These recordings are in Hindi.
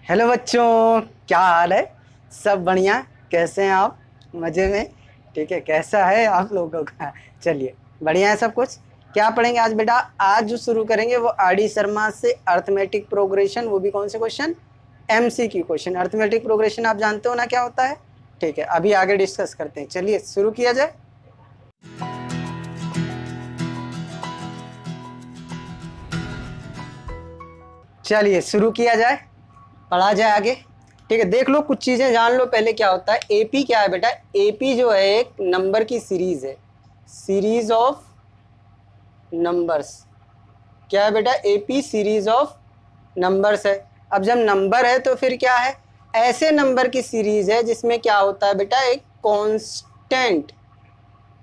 हेलो बच्चों, क्या हाल है? सब बढ़िया? कैसे हैं आप? मज़े में? ठीक है। कैसा है आप लोगों का? चलिए, बढ़िया है सब कुछ। क्या पढ़ेंगे आज बेटा? आज जो शुरू करेंगे वो आर डी शर्मा से अर्थमेटिक प्रोग्रेशन, वो भी कौन से question? MCQ question. Arithmetic progression आप जानते हो ना क्या होता है? ठीक है, अभी आगे डिस्कस करते हैं। चलिए शुरू किया जाए। चलिए शुरू किया जाए, पढ़ा जाए आगे। ठीक है, देख लो, कुछ चीजें जान लो पहले। क्या होता है एपी? क्या है बेटा? एपी जो है एक नंबर की सीरीज है, सीरीज ऑफ नंबर्स। क्या है बेटा? एपी सीरीज ऑफ नंबर्स है। अब जब नंबर है तो फिर क्या है? ऐसे नंबर की सीरीज है जिसमें क्या होता है बेटा? एक कांस्टेंट,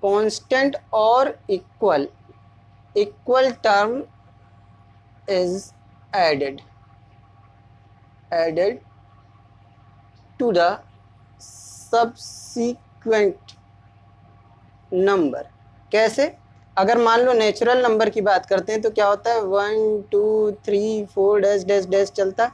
कांस्टेंट और equal, equal term is added, added to the subsequent number. कैसे? अगर मान लो नेचुरल नंबर की बात करते हैं तो क्या होता है? 1 2 3 4 डैश डैश डैश चलता है।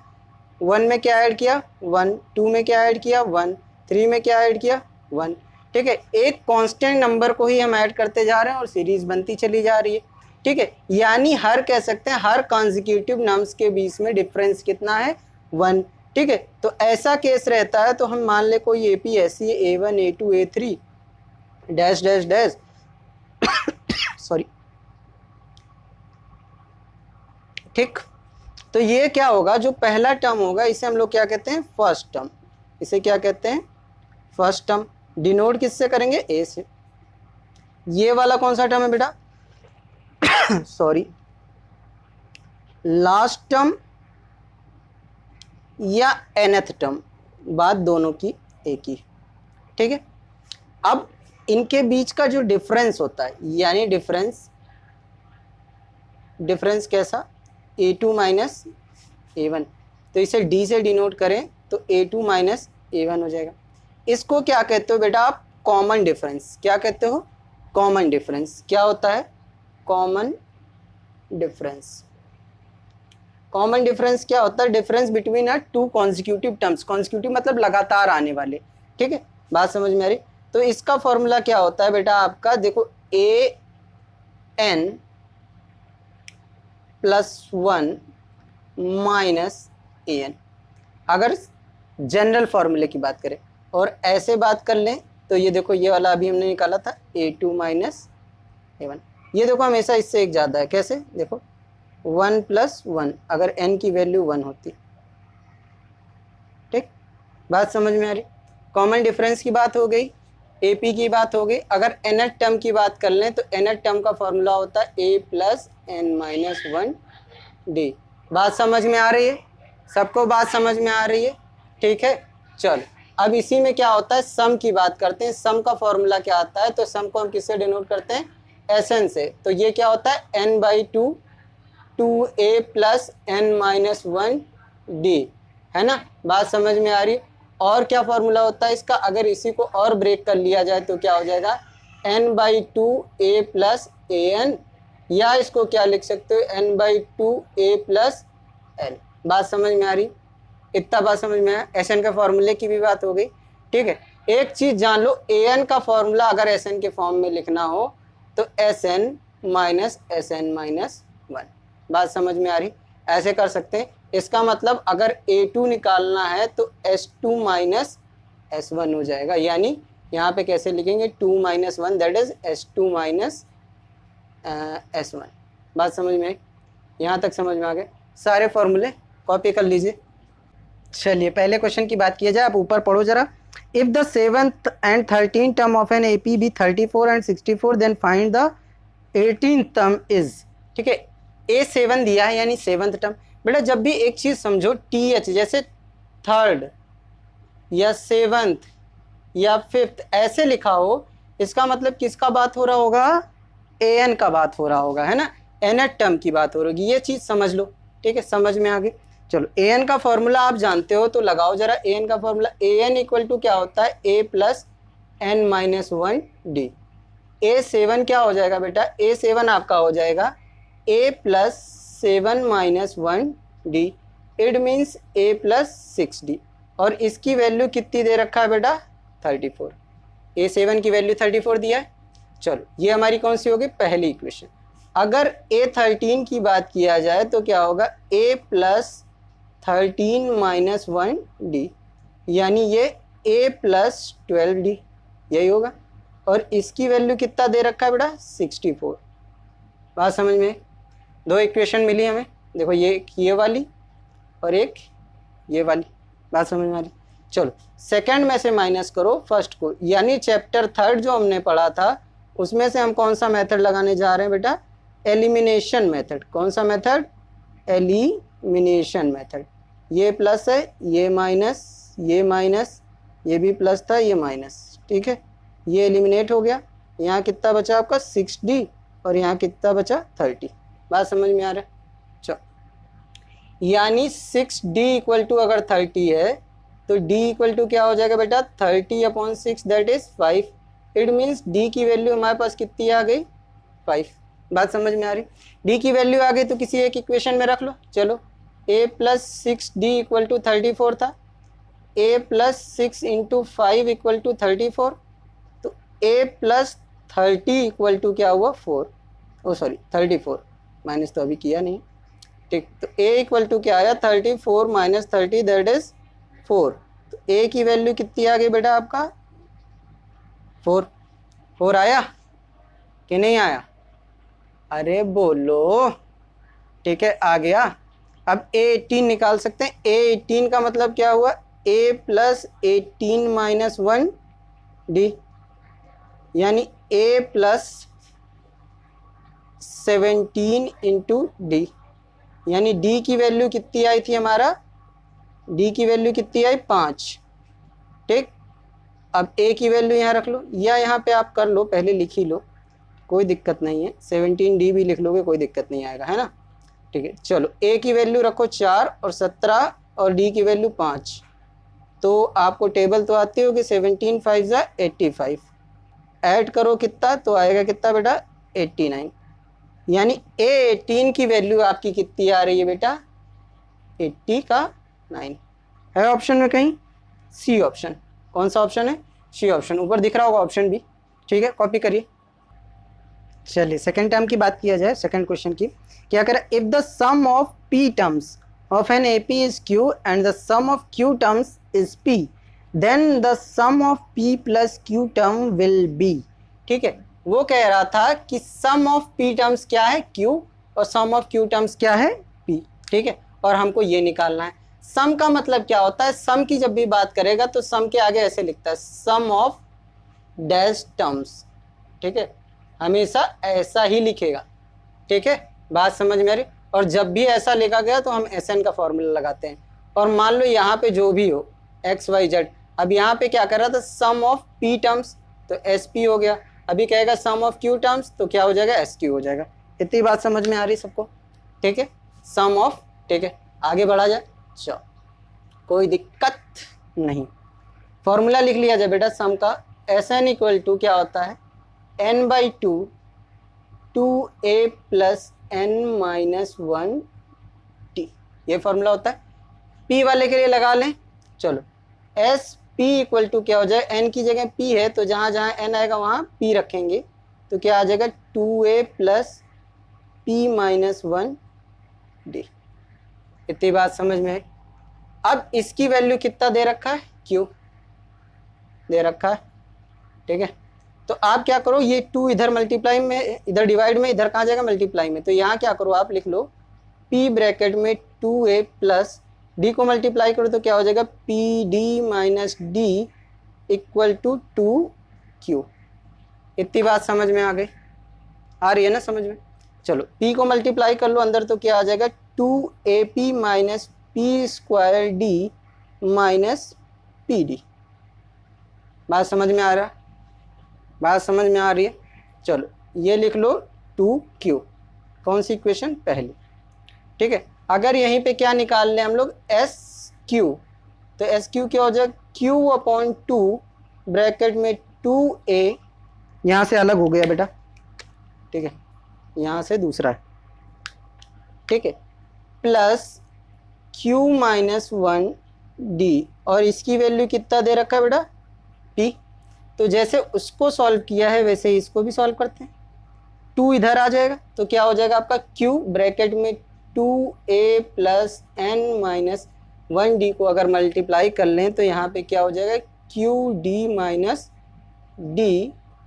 1 में क्या ऐड किया? 1, 2 में क्या ऐड किया? 1, 3 में क्या ऐड किया? 1। ठीक है, एक कांस्टेंट नंबर को ही हम ऐड करते जा रहे हैं और सीरीज बनती चली जा रही है। ठीक है, यानी हर कह सकते हैं हर कॉन्जिक्यूटिव नंबर्स के बीच में डिफरेंस कितना है? 1। ठीक है, तो ऐसा केस रहता है तो हम मान ले कोई एपी ऐसी है A1 A2 A3 dash dash dash sorry. ठीक, तो ये क्या होगा? जो पहला टर्म होगा इसे हम लोग क्या कहते हैं? First term. इसे क्या कहते हैं? First term. डिनोट किससे करेंगे? ए से। ये वाला कौन सा टर्म है बेटा? सॉरी, लास्ट टर्म या nth टर्म, बात दोनों की एक ही। ठीक है, अब इनके बीच का जो डिफरेंस होता है, यानी डिफरेंस, डिफरेंस कैसा? A2 माइनस A1, तो इसे D से डिनोट करें तो A2 माइनस A1 हो जाएगा। इसको क्या कहते हो बेटा आप? Common difference. क्या कहते हो? Common difference. क्या होता है? Common difference. कॉमन डिफरेंस क्या होता है? Difference between two consecutive terms. Consecutive मतलब लगातार आने वाले। ठीक है, बात समझ में आ रही? तो इसका फॉर्मूला क्या होता है बेटा आपका? देखो, AN +1 माइनस AN, अगर जनरल फॉर्मूले की बात करें। और ऐसे बात कर लें तो ये देखो, ये वाला अभी हमने निकाला था A2 माइनस A1। ये देखो हमेशा इससे एक ज़्यादा है। कैसे? देखो 1 + 1, अगर n की वैल्यू 1 होती। ठीक, बात समझ में आ रही? कॉमन डिफरेंस की बात हो गई, AP की बात हो गई। अगर nth टर्म की बात कर लें तो nth टर्म का फॉर्मूला होता है A + n - 1 D। बात समझ में आ रही है? सबको बात समझ में आ रही है? ठीक है, चलो अब इसी में क्या होता है? सम की बात करते हैं। सम का फॉर्मूला क्या आता है? तो सम को हम किससे डिनोट करते हैं? Sn से। तो ये क्या होता है? n/2 2a + n - 1 D, है ना? बात समझ में आ रही? और क्या फॉर्मूला होता है इसका? अगर इसी को और ब्रेक कर लिया जाए तो क्या हो जाएगा? n/2 a + an, या इसको क्या लिख सकते हो? n/2 a + n। बात समझ में आ रही? इतना बात समझ में आया? Sn के फॉर्मूले की भी बात हो गई। ठीक है, एक चीज जान लो, an का फॉर्मूला अगर Sn के फॉर्म में लिखना हो तो Sn - Sn - 1। बात समझ में आ रही? ऐसे कर सकते हैं। इसका मतलब अगर A2 निकालना है तो S2 - S1 हो जाएगा। यानी यहाँ पे कैसे लिखेंगे? 2 - 1, दैट इज S2 - S1। बात समझ में आई? यहाँ तक समझ में आ गए? सारे फॉर्मूले कॉपी कर लीजिए। चलिए पहले क्वेश्चन की बात किया जाए। आप ऊपर पढ़ो जरा। If the 7th and 13th term of an AP be 34 and 64, then find the 18th term is. ठीक है, A7 दिया है यानी 7th टर्म। बेटा जब भी एक चीज समझो, TH जैसे थर्ड या 7th या 5th ऐसे लिखा हो, इसका मतलब किसका बात हो रहा होगा? AN का बात हो रहा होगा, है ना? nth टर्म की बात हो रही होगी। ये चीज समझ लो। ठीक है, समझ में आ गई? चलो, AN का फॉर्मूला आप जानते हो तो लगाओ जरा। AN का फॉर्मूला, AN = क्या होता है? A + n - 1 D। A7 क्या हो जाएगा बेटा? A7 आपका हो जाएगा A + 7 - 1 D। It means A plus 6d, और इसकी वैल्यू कितनी दे रखा है बेटा 34, A7 की वैल्यू 34 दिया है। चलो ये हमारी कौन सी होगी पहली इक्वेशन। अगर A13 की बात किया जाए तो क्या होगा A प्लस 13 माइनस 1d, यानी ये A प्लस 12d, यही होगा। और इसकी वैल्यू कितना दे रखा है बेटा 64। बात समझ में, दो इक्वेशन मिली हमें, देखो ये वाली और एक ये वाली, बात समझ में आ रही। चलो सेकंड में से माइनस करो फर्स्ट को, यानी चैप्टर थर्ड जो हमने पढ़ा था उसमें से हम कौन सा मेथड लगाने जा रहे हैं बेटा एलिमिनेशन मेथड। कौन सा मेथड एलिमिनेशन मेथड। ये प्लस है ये माइनस, ये भी प्लस था ये माइनस, ठीक है, ये एलिमिनेट हो गया। यहाँ कितना बचा आपका 6d और यहाँ कितना बचा 30। बात समझ में आ रहा है। चलो यानी 6d इक्वल टू अगर 30 है तो d इक्वल टू क्या हो जाएगा बेटा 30/6 that is 5। It means d की वैल्यू हमारे पास कितनी आ गई 5। बात समझ में आ रही। d की वैल्यू आ गई तो किसी एक इक्वेशन में रख लो। चलो a plus 6d equal to 34 था, a plus 6 into 5 equal to 34, तो a प्लस 30 इक्वल टू क्या हुआ 4, ओ सॉरी 34, माइनस तो अभी किया नहीं, ठीक। तो a इक्वल टू क्या आया 34 माइनस 30 दैट इज 4। तो a की वैल्यू कितनी आ गई बेटा आपका 4 आया कि नहीं आया, अरे बोलो, ठीक है आ गया। अब A18 निकाल सकते हैं। A18 का मतलब क्या हुआ a प्लस 18 माइनस 1d, यानी a प्लस 17 इंटू डी, यानी d की वैल्यू कितनी आई थी हमारा, d की वैल्यू कितनी आई 5, ठीक। अब a की वैल्यू यहाँ रख लो या यहाँ पे आप कर लो, पहले लिख ही लो, कोई दिक्कत नहीं है, 17d भी लिख लोगे कोई दिक्कत नहीं आएगा, है ना, ठीक है। चलो a की वैल्यू रखो 4 और 17 और d की वैल्यू 5, तो आपको टेबल तो आती होगी 17 5 85, ऐड करो कितना तो आएगा कितना बेटा 89, यानी A18 की वैल्यू आपकी कितनी आ रही है बेटा 80 का 9 है ऑप्शन में कहीं, सी ऑप्शन। कौन सा ऑप्शन है सी ऑप्शन, ऊपर दिख रहा होगा ऑप्शन भी, ठीक है कॉपी करिए। चलिए सेकंड टर्म की बात किया जाए, सेकंड क्वेश्चन की क्या करें, if the sum of p terms of an AP is q and the sum of q terms is p, then the sum of p plus q term will be. ठीक है, वो कह रहा था कि सम ऑफ p टर्म्स क्या है q और सम ऑफ q टर्म्स क्या है p, ठीक है, और हमको ये निकालना है। सम का मतलब क्या होता है, सम की जब भी बात करेगा तो सम के आगे ऐसे लिखता है सम ऑफ डैश टर्म्स, ठीक है, हमेशा ऐसा ही लिखेगा, ठीक है, बात समझ में आ रही। और जब भी ऐसा लिखा गया तो हम SN का फॉर्मूला लगाते हैं। और मान लो यहाँ पे जो भी हो x y z, अब यहाँ पे क्या कर रहा था सम ऑफ p टर्म्स तो SP हो गया, अभी कहेगा सम ऑफ q टर्म्स तो क्या हो जाएगा SQ हो जाएगा। इतनी बात समझ में आ रही सबको, ठीक है, सम ऑफ, ठीक है, आगे बढ़ा जाए, चलो कोई दिक्कत नहीं। फॉर्मूला लिख लिया जाए बेटा सम का, SN इक्वल टू क्या होता है n/2 2a plus n minus 1t, ये फॉर्मूला होता है। p वाले के लिए लगा लें, चलो SP इक्वल टू क्या हो जाए, n की जगह p है तो जहाँ जहाँ n आएगा वहाँ p रखेंगे तो क्या आ जाएगा 2a plus p minus 1d। इतनी बात समझ में है। अब इसकी वैल्यू कितना दे रखा है q दे रखा है, ठीक है, तो आप क्या करो ये 2 इधर मल्टीप्लाई में, इधर डिवाइड में, इधर कहाँ जाएगा मल्टीप्लाई में, तो यहाँ क्या करो आप लिख लो p ब्रैकेट में 2a प्लस d को मल्टीप्लाई करो तो क्या हो जाएगा pd minus d equal to 2q। इतनी बात समझ में आ गई, आ रही है ना समझ में। चलो p को मल्टीप्लाई कर लो अंदर तो क्या आ जाएगा 2ap minus p square d minus pd। बात समझ में आ रहा, बात समझ में आ रही है। चलो ये लिख लो 2q, कौन सी इक्वेशन पहली, ठीक है। अगर यहीं पे क्या निकाल लें हम लोग SQ, तो SQ क्या हो जाएगा q/2 ब्रैकेट में 2a, यहाँ से अलग हो गया बेटा, ठीक है, यहाँ से दूसरा है, ठीक है, प्लस Q माइनस 1D और इसकी वैल्यू कितना दे रखा है बेटा P। तो जैसे उसको सॉल्व किया है वैसे ही इसको भी सॉल्व करते हैं। 2 इधर आ जाएगा तो क्या हो जाएगा आपका Q ब्रैकेट में 2A plus n minus 1D को अगर मल्टीप्लाई कर लें तो यहाँ पे क्या हो जाएगा QD minus D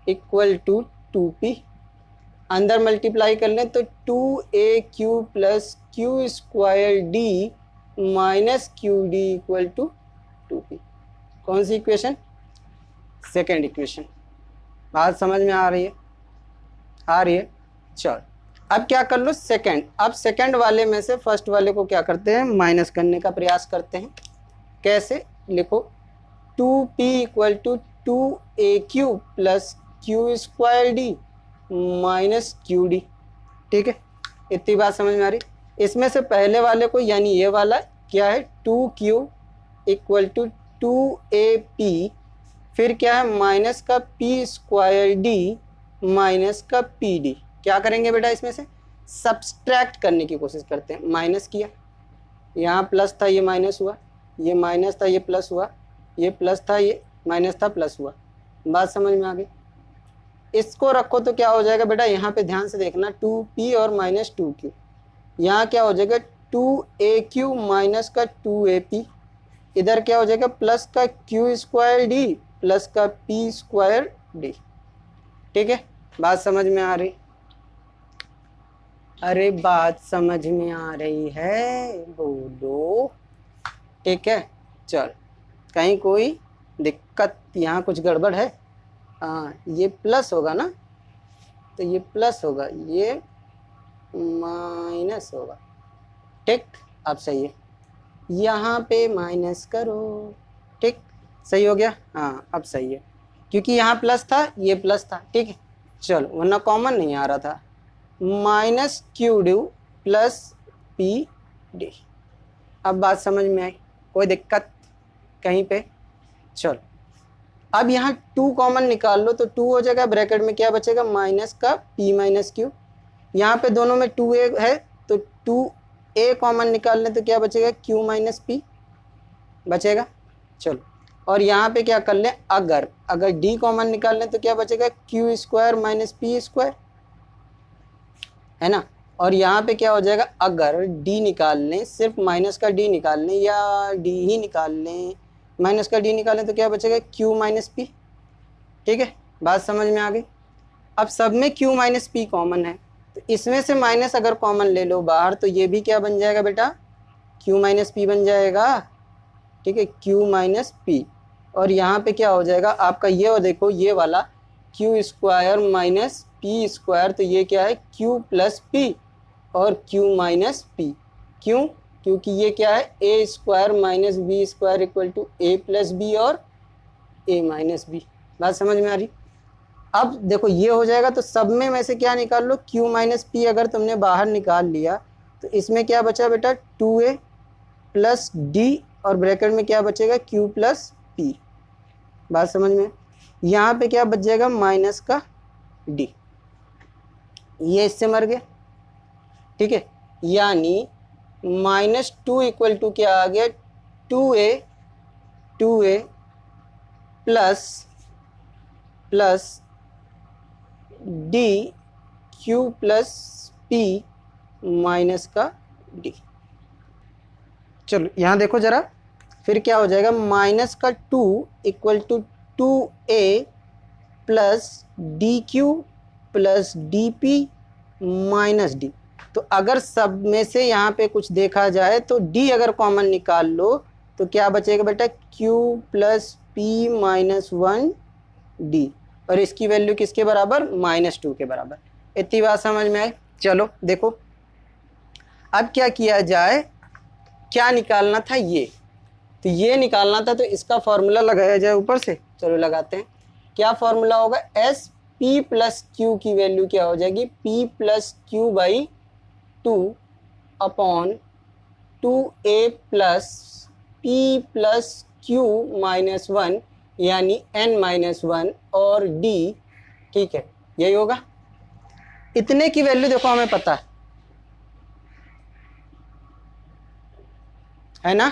equal to 2P। अंदर मल्टीप्लाई कर लें तो 2AQ plus Q square D minus QD equal to 2P। कौन सी इक्वेशन? Second equation. बात समझ में आ रही है? आ रही है। चल अब क्या कर लो सेकंड। अब सेकंड वाले में से फर्स्ट वाले को क्या करते हैं माइनस करने का प्रयास करते हैं। कैसे? लिखो 2P equal to 2AQ plus Q square D minus QD। ठीक है, इतनी बात समझ में आ रही। इसमें से पहले वाले को यानी ये वाला क्या है 2Q इक्वल टू 2AP, फिर क्या है माइनस का P स्क्वायर D माइनस का PD। क्या करेंगे बेटा इसमें से सब्सट्रैक्ट करने की कोशिश करते हैं। माइनस किया, यहाँ प्लस था ये माइनस हुआ, ये माइनस था ये प्लस हुआ, ये प्लस था ये माइनस था प्लस हुआ। बात समझ में आ गई। इसको रखो तो क्या हो जाएगा बेटा, यहाँ पे ध्यान से देखना 2P और माइनस 2Q। यहाँ क्या हो जाएगा 2AQ माइनस का 2AP। इधर क्या हो जाएगा प्लस का Q स्क्वायर D प्लस का P स्क्वायर D। ठीक है, बात समझ में आ रही? अरे बात समझ में आ रही है बोलो। ठीक है, चल कहीं कोई दिक्कत यहाँ कुछ गड़बड़ है? हाँ, ये प्लस होगा ना, तो ये प्लस होगा, ये माइनस होगा। ठीक, अब सही है। यहाँ पे माइनस करो। ठीक, सही हो गया। हाँ अब सही है, क्योंकि यहाँ प्लस था ये प्लस था। ठीक है, चलो वरना कॉमन नहीं आ रहा था। Minus QD plus PD। अब बात समझ में आई? कोई दिक्कत कहीं पे? चलो अब यहाँ 2 कॉमन निकाल लो तो 2 हो जाएगा, ब्रैकेट में क्या बचेगा माइनस का P माइनस Q। यहाँ पे दोनों में 2A है तो 2A कॉमन निकाल लें तो क्या बचेगा Q माइनस P बचेगा। चलो और यहाँ पे क्या कर लें, अगर D कॉमन निकाल लें तो क्या बचेगा Q square minus P square, है ना। और यहाँ पे क्या हो जाएगा, अगर D निकाल लें, सिर्फ माइनस का D निकाल लें या D ही निकाल लें, माइनस का D निकालें तो क्या बचेगा Q माइनस P। ठीक है, बात समझ में आ गई। अब सब में Q माइनस P कॉमन है तो इसमें से माइनस अगर कॉमन ले लो बाहर तो ये भी क्या बन जाएगा बेटा Q माइनस P बन जाएगा। ठीक है, Q माइनस P। और यहाँ पे क्या हो जाएगा आपका ये, और देखो ये वाला Q square minus P square, तो ये क्या है Q प्लस P और Q माइनस P। क्यों? क्योंकि ये क्या है A square minus B square equal to A plus B और A माइनस B। बात समझ में आ रही? अब देखो ये हो जाएगा तो सब में से क्या निकाल लो Q माइनस P। अगर तुमने बाहर निकाल लिया तो इसमें क्या बचा बेटा 2A प्लस D और ब्रैकेट में क्या बचेगा Q प्लस P। बात समझ में? यहाँ पे क्या बच जाएगा माइनस का D, ये इससे मर गया। ठीक है, यानी माइनस 2 इक्वल टू क्या आ गया 2A plus D Q plus P minus का D। चलो यहाँ देखो जरा, फिर क्या हो जाएगा माइनस का 2 equal to 2A plus DQ plus DP minus D। तो अगर सब में से यहाँ पे कुछ देखा जाए तो D अगर कॉमन निकाल लो तो क्या बचेगा बेटा Q plus P minus 1D, और इसकी वैल्यू किसके बराबर -2 के बराबर। इतनी बात समझ में आई? चलो देखो अब क्या किया जाए, क्या निकालना था ये, तो ये निकालना था तो इसका फॉर्मूला लगाया जाए ऊपर से। चलो लगाते हैं। क्या फॉर्मूला होगा S P प्लस Q की वैल्यू क्या हो जाएगी P plus Q by 2 upon 2A plus P plus Q minus 1 यानी N माइनस 1 और D। ठीक है, यही होगा। इतने की वैल्यू देखो हमें पता है, है ना,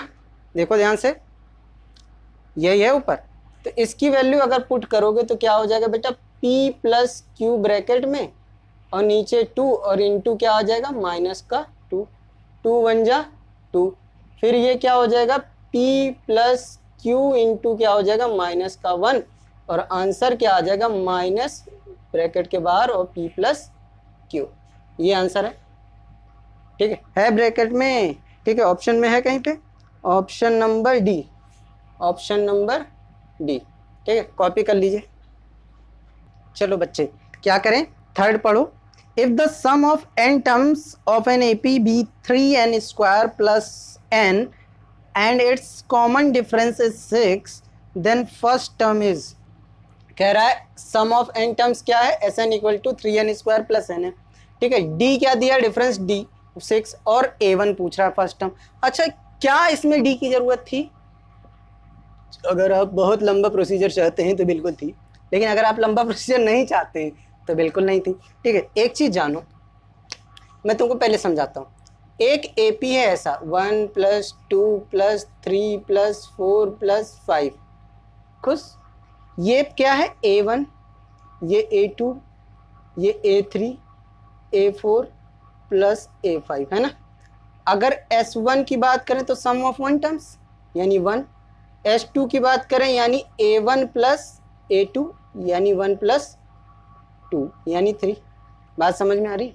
देखो ध्यान से, यही है ऊपर। तो इसकी वैल्यू अगर पुट करोगे तो क्या हो जाएगा बेटा, p प्लस क्यू ब्रैकेट में और नीचे 2 और इंटू क्या आ जाएगा माइनस का 2, 2 1 जा 2, फिर ये क्या हो जाएगा p प्लस क्यू इंटू क्या हो जाएगा माइनस का 1, और आंसर क्या आ जाएगा माइनस ब्रैकेट के बाहर और p प्लस क्यू, ये आंसर है। ठीक है ब्रैकेट में, ठीक है, ऑप्शन में है कहीं पे, option number D, option number D, ठीक है, कॉपी कर लीजिए। चलो बच्चे क्या करें, थर्ड पढ़ो। If the sum of n terms of an AP be 3n square plus n and its common difference is 6, then first term is, कह रहा है सम ऑफ n टर्म्स क्या है, Sn equal to 3n square plus n है। ठीक है, d क्या दिया, डिफरेंस d 6, और a1 पूछ रहा है फर्स्ट टर्म। अच्छा क्या इसमें d की जरूरत थी, अगर आप बहुत लंबा प्रोसीजर चाहते हैं तो बिल्कुल थी, लेकिन अगर आप लंबा प्रोसीजर नहीं चाहते हैं तो बिल्कुल नहीं थी। ठीक है, एक चीज़ जानो, मैं तुमको पहले समझाता हूँ। एक एपी है ऐसा 1 प्लस 2 प्लस 3 प्लस 4 प्लस 5, खुश, ये क्या है a1, ये a2, ये a3, a4 प्लस a5, है ना। अगर s1 की बात करें तो सम ऑफ 1 टर्म्स यानी 1, s2 की बात करें यानी a1 प्लस a2 यानी 1 प्लस 2 यानी 3। बात समझ में आ रही,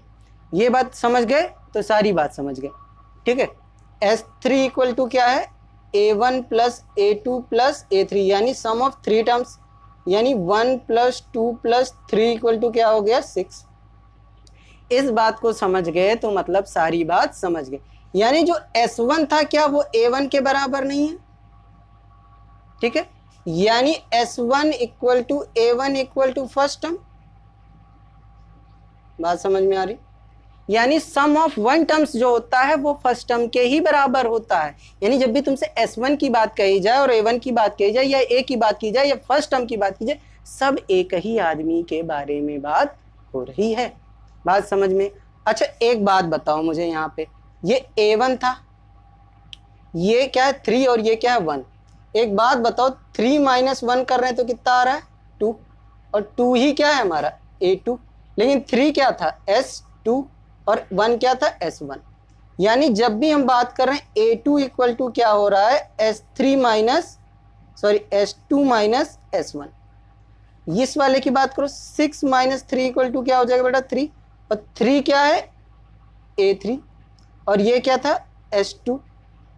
ये बात समझ गए तो सारी बात समझ गए। ठीक है, s3 इक्वल टू क्या है, a1 plus a2 plus a3 यानी सम ऑफ 3 टर्म्स, यानी 1 प्लस 2 प्लस 3 इक्वल टू क्या हो गया 6। इस बात को समझ गए तो मतलब सारी बात समझ गए, यानी जो s1 था क्या वो a1 के बराबर नहीं है। ठीक है, यानी s1 equal to a1 equal to first term. बात समझ में आ रही, यानी सम ऑफ 1 टर्म्स जो होता है वो फर्स्ट टर्म के ही बराबर होता है। यानी जब भी तुमसे s1 की बात कही जाए और a1 की बात कही जाए या a की बात की जाए या फर्स्ट टर्म की बात की जाए, सब एक ही आदमी के बारे में बात हो रही है। बात समझ में। अच्छा एक बात बताओ मुझे, यहाँ पे ये a1 था, ये क्या है 3 और ये क्या है 1। एक बात बताओ, 3 माइनस 1 कर रहे हैं तो कितना आ रहा है 2, और 2 ही क्या है हमारा a2, लेकिन 3 क्या था s2 और 1 क्या था s1। यानी जब भी हम बात कर रहे हैं a2 इक्वल टू क्या हो रहा है s2 माइनस s1। इस वाले की बात करो, 6 माइनस 3 इक्वल टू क्या हो जाएगा बेटा 3, और 3 क्या है a3, और ये क्या था s2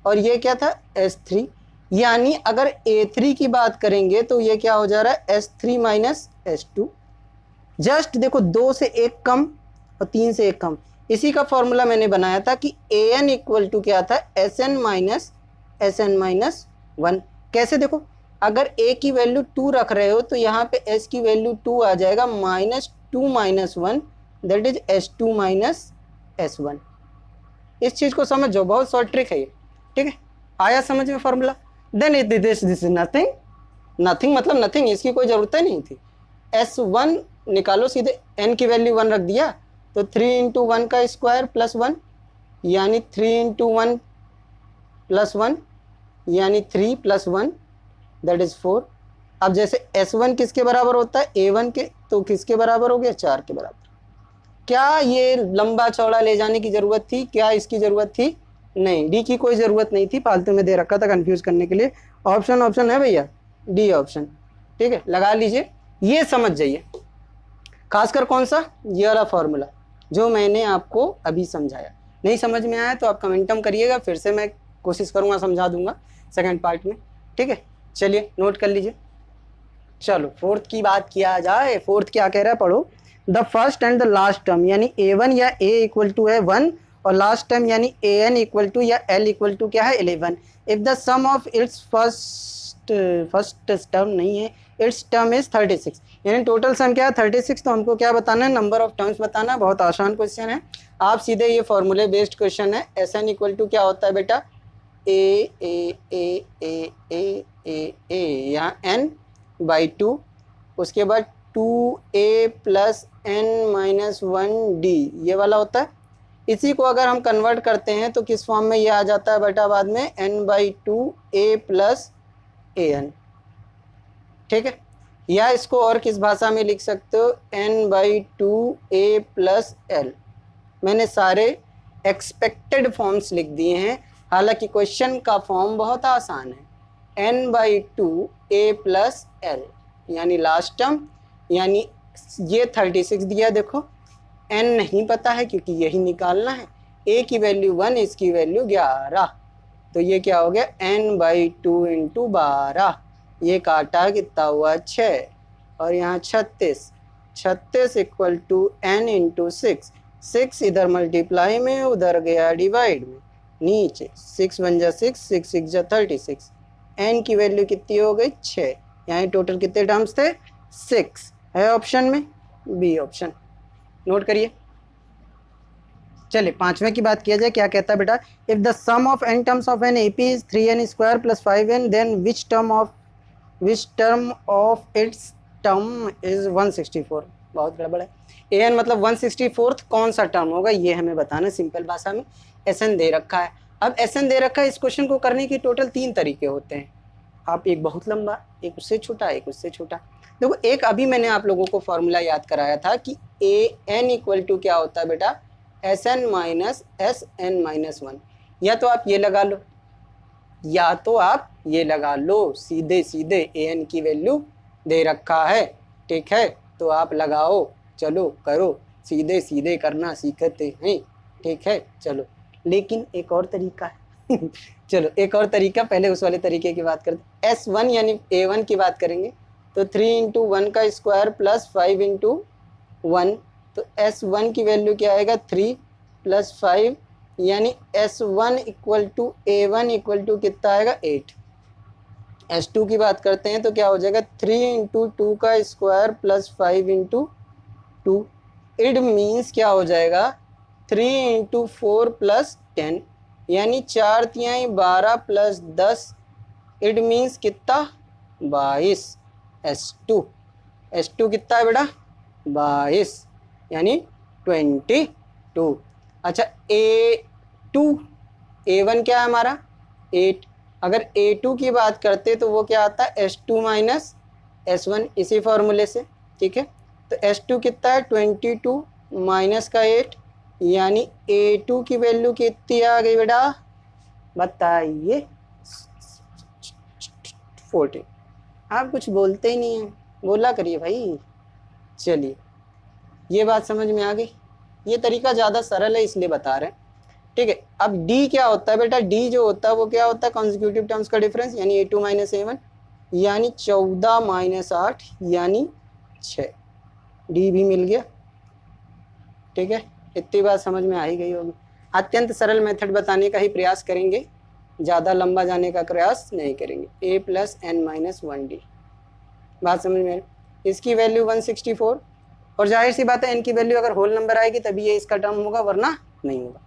और ये क्या था s3। यानी अगर a3 की बात करेंगे तो ये क्या हो जा रहा है s3 माइनस s2। जस्ट देखो 2 से 1 कम और 3 से 1 कम, इसी का फॉर्मूला मैंने बनाया था कि an इक्वल टू क्या था sn माइनस 1। कैसे देखो, अगर a की वैल्यू 2 रख रहे हो तो यहाँ पे s की वैल्यू 2 आ जाएगा, -2 minus 1 that is s2 minus s1। इस चीज़ को समझ जाओ, बहुत शॉर्ट ट्रिक है ये। ठीक है, आया समझ में formula. Then this is nothing, nothing मतलब नथिंग, इसकी कोई ज़रूरत ही नहीं थी। s1 निकालो सीधे, n की वैल्यू 1 रख दिया तो 3 इंटू 1 का स्क्वायर प्लस 1 यानी 3 इंटू 1 प्लस 1 यानी 3 प्लस 1 दैट इज 4। अब जैसे s1 किसके बराबर होता है a1 के, तो किसके बराबर हो गया 4 के बराबर। क्या ये लंबा चौड़ा ले जाने की ज़रूरत थी, क्या इसकी ज़रूरत थी, नहीं, डी की कोई ज़रूरत नहीं थी, फालतू में दे रखा था कंफ्यूज करने के लिए। ऑप्शन है भैया, डी ऑप्शन। ठीक है, लगा लीजिए, ये समझ जाइए खासकर कौन सा, ये वाला फॉर्मूला जो मैंने आपको अभी समझाया। नहीं समझ में आया तो आप कमेंटम करिएगा, फिर से मैं कोशिश करूँगा समझा दूंगा सेकंड पार्ट में। ठीक है, चलिए नोट कर लीजिए। चलो फोर्थ की बात किया जाए। फोर्थ क्या कह रहा है, पढ़ो। The first and the last term यानी a1 या a इक्वल टू है 1 और लास्ट टर्म यानी an इक्वल टू या l इक्वल टू क्या है 11। If the sum of its first term नहीं है, इट्स टर्म इज 36, यानी टोटल सम क्या है 36। तो हमको क्या बताना है, नंबर ऑफ टर्म्स बताना है। बहुत आसान क्वेश्चन है, आप सीधे ये फॉर्मूले बेस्ड क्वेश्चन है। Sn इक्वल टू क्या होता है बेटा a यहाँ n बाई 2, उसके बाद 2a plus n minus 1d, ये वाला होता है। इसी को अगर हम कन्वर्ट करते हैं तो किस फॉर्म में ये आ जाता है बेटा बाद में, n/2 a प्लस an, ठीक है। या इसको और किस भाषा में लिख सकते हो, n/2 a प्लस l। मैंने सारे एक्सपेक्टेड फॉर्म्स लिख दिए हैं, हालांकि क्वेश्चन का फॉर्म बहुत आसान है, n/2 a प्लस l, यानी लास्ट टर्म, यानी ये 36 दिया, देखो n नहीं पता है क्योंकि यही निकालना है, a की वैल्यू 1, इसकी वैल्यू 11, तो ये क्या हो गया, n/2 इंटू 12, ये काटा कितना हुआ 6, और यहाँ 36 इक्वल टू n इंटू 6 इधर मल्टीप्लाई में, उधर गया डिवाइड में, नीचे 6 बन जा 6, 6 जा 36, n की वैल्यू कितनी हो गई 6, यहाँ टोटल कितने टर्म्स थे 6, है ऑप्शन में बी ऑप्शन, नोट करिए। चलिए 5वें की बात किया जाए, क्या कहता है बेटा, if the sum of n terms of an AP is 3n square plus 5n, then which term of its term is 164। बहुत गड़बड़ है, an मतलब 164 कौन सा टर्म होगा ये हमें बताना, सिंपल भाषा में Sn दे रखा है। अब Sn दे रखा है, इस क्वेश्चन को करने के टोटल 3 तरीके होते हैं, आप एक बहुत लंबा, एक उससे छोटा, एक उससे छोटा। देखो एक अभी मैंने आप लोगों को फॉर्मूला याद कराया था कि an इक्वल टू क्या होता है बेटा, Sn माइनस Sn-1, या तो आप ये लगा लो, या तो आप ये लगा लो, सीधे सीधे an की वैल्यू दे रखा है, ठीक है, तो आप लगाओ, चलो करो, सीधे सीधे करना सीखते हैं, ठीक है, चलो। लेकिन एक और तरीका है चलो एक और तरीका, पहले उस वाले तरीके की बात करते, S1 यानी A1 की बात करेंगे, तो 3 इंटू 1 का स्क्वायर प्लस 5 इंटू 1, तो S1 की वैल्यू क्या आएगा 3 प्लस 5, यानी S1 equal to A1 equal to कितना आएगा 8। S2 की बात करते हैं तो क्या हो जाएगा 3 इंटू 2 का square plus 5 into 2, it means क्या हो जाएगा 3 इंटू 4 प्लस 10, यानी 4 तिहाई 12 प्लस 10, इट मीन्स कितना 22। S2 कितना है बेटा 22, यानी 22। अच्छा A1 क्या है हमारा 8, अगर A2 की बात करते तो वो क्या आता है S2 माइनस S1, इसी फॉर्मूले से, ठीक है। तो S2 कितना है 22 माइनस का 8, यानी A2 की वैल्यू कितनी आ गई बेटा बताइए 14। आप कुछ बोलते ही नहीं हैं, बोला करिए भाई। चलिए ये बात समझ में आ गई, ये तरीका ज़्यादा सरल है इसलिए बता रहे हैं, ठीक है। अब D क्या होता है बेटा, D जो होता है वो क्या होता है कॉन्जिक्यूटिव टर्म्स का डिफरेंस, यानी A2 माइनस A1, यानी 14 माइनस 8 यानी 6, D भी मिल गया, ठीक है। इतनी बात समझ में आ ही गई होगी। अत्यंत सरल मेथड बताने का ही प्रयास करेंगे, ज़्यादा लंबा जाने का प्रयास नहीं करेंगे। A प्लस n-1D, बात समझ में आई। इसकी वैल्यू 164, और जाहिर सी बात है n की वैल्यू अगर होल नंबर आएगी तभी ये इसका टर्म होगा, वरना नहीं होगा,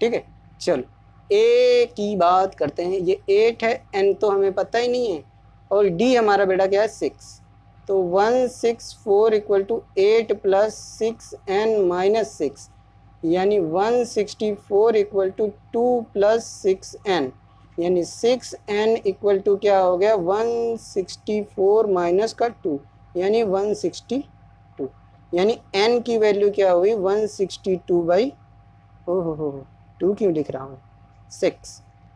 ठीक है। चलो A की बात करते हैं, ये 8 है, n तो हमें पता ही नहीं है, और D हमारा बेटा क्या है 6, तो 164 इक्वल टू 8 प्लस 6n-6, यानी 164 इक्वल टू 2 प्लस 6n, यानी 6n इक्वल टू क्या हो गया 164 माइनस का 2, यानी 162, यानी n की वैल्यू क्या हुई 162 बाई, ओहो 2 क्यों लिख रहा हूँ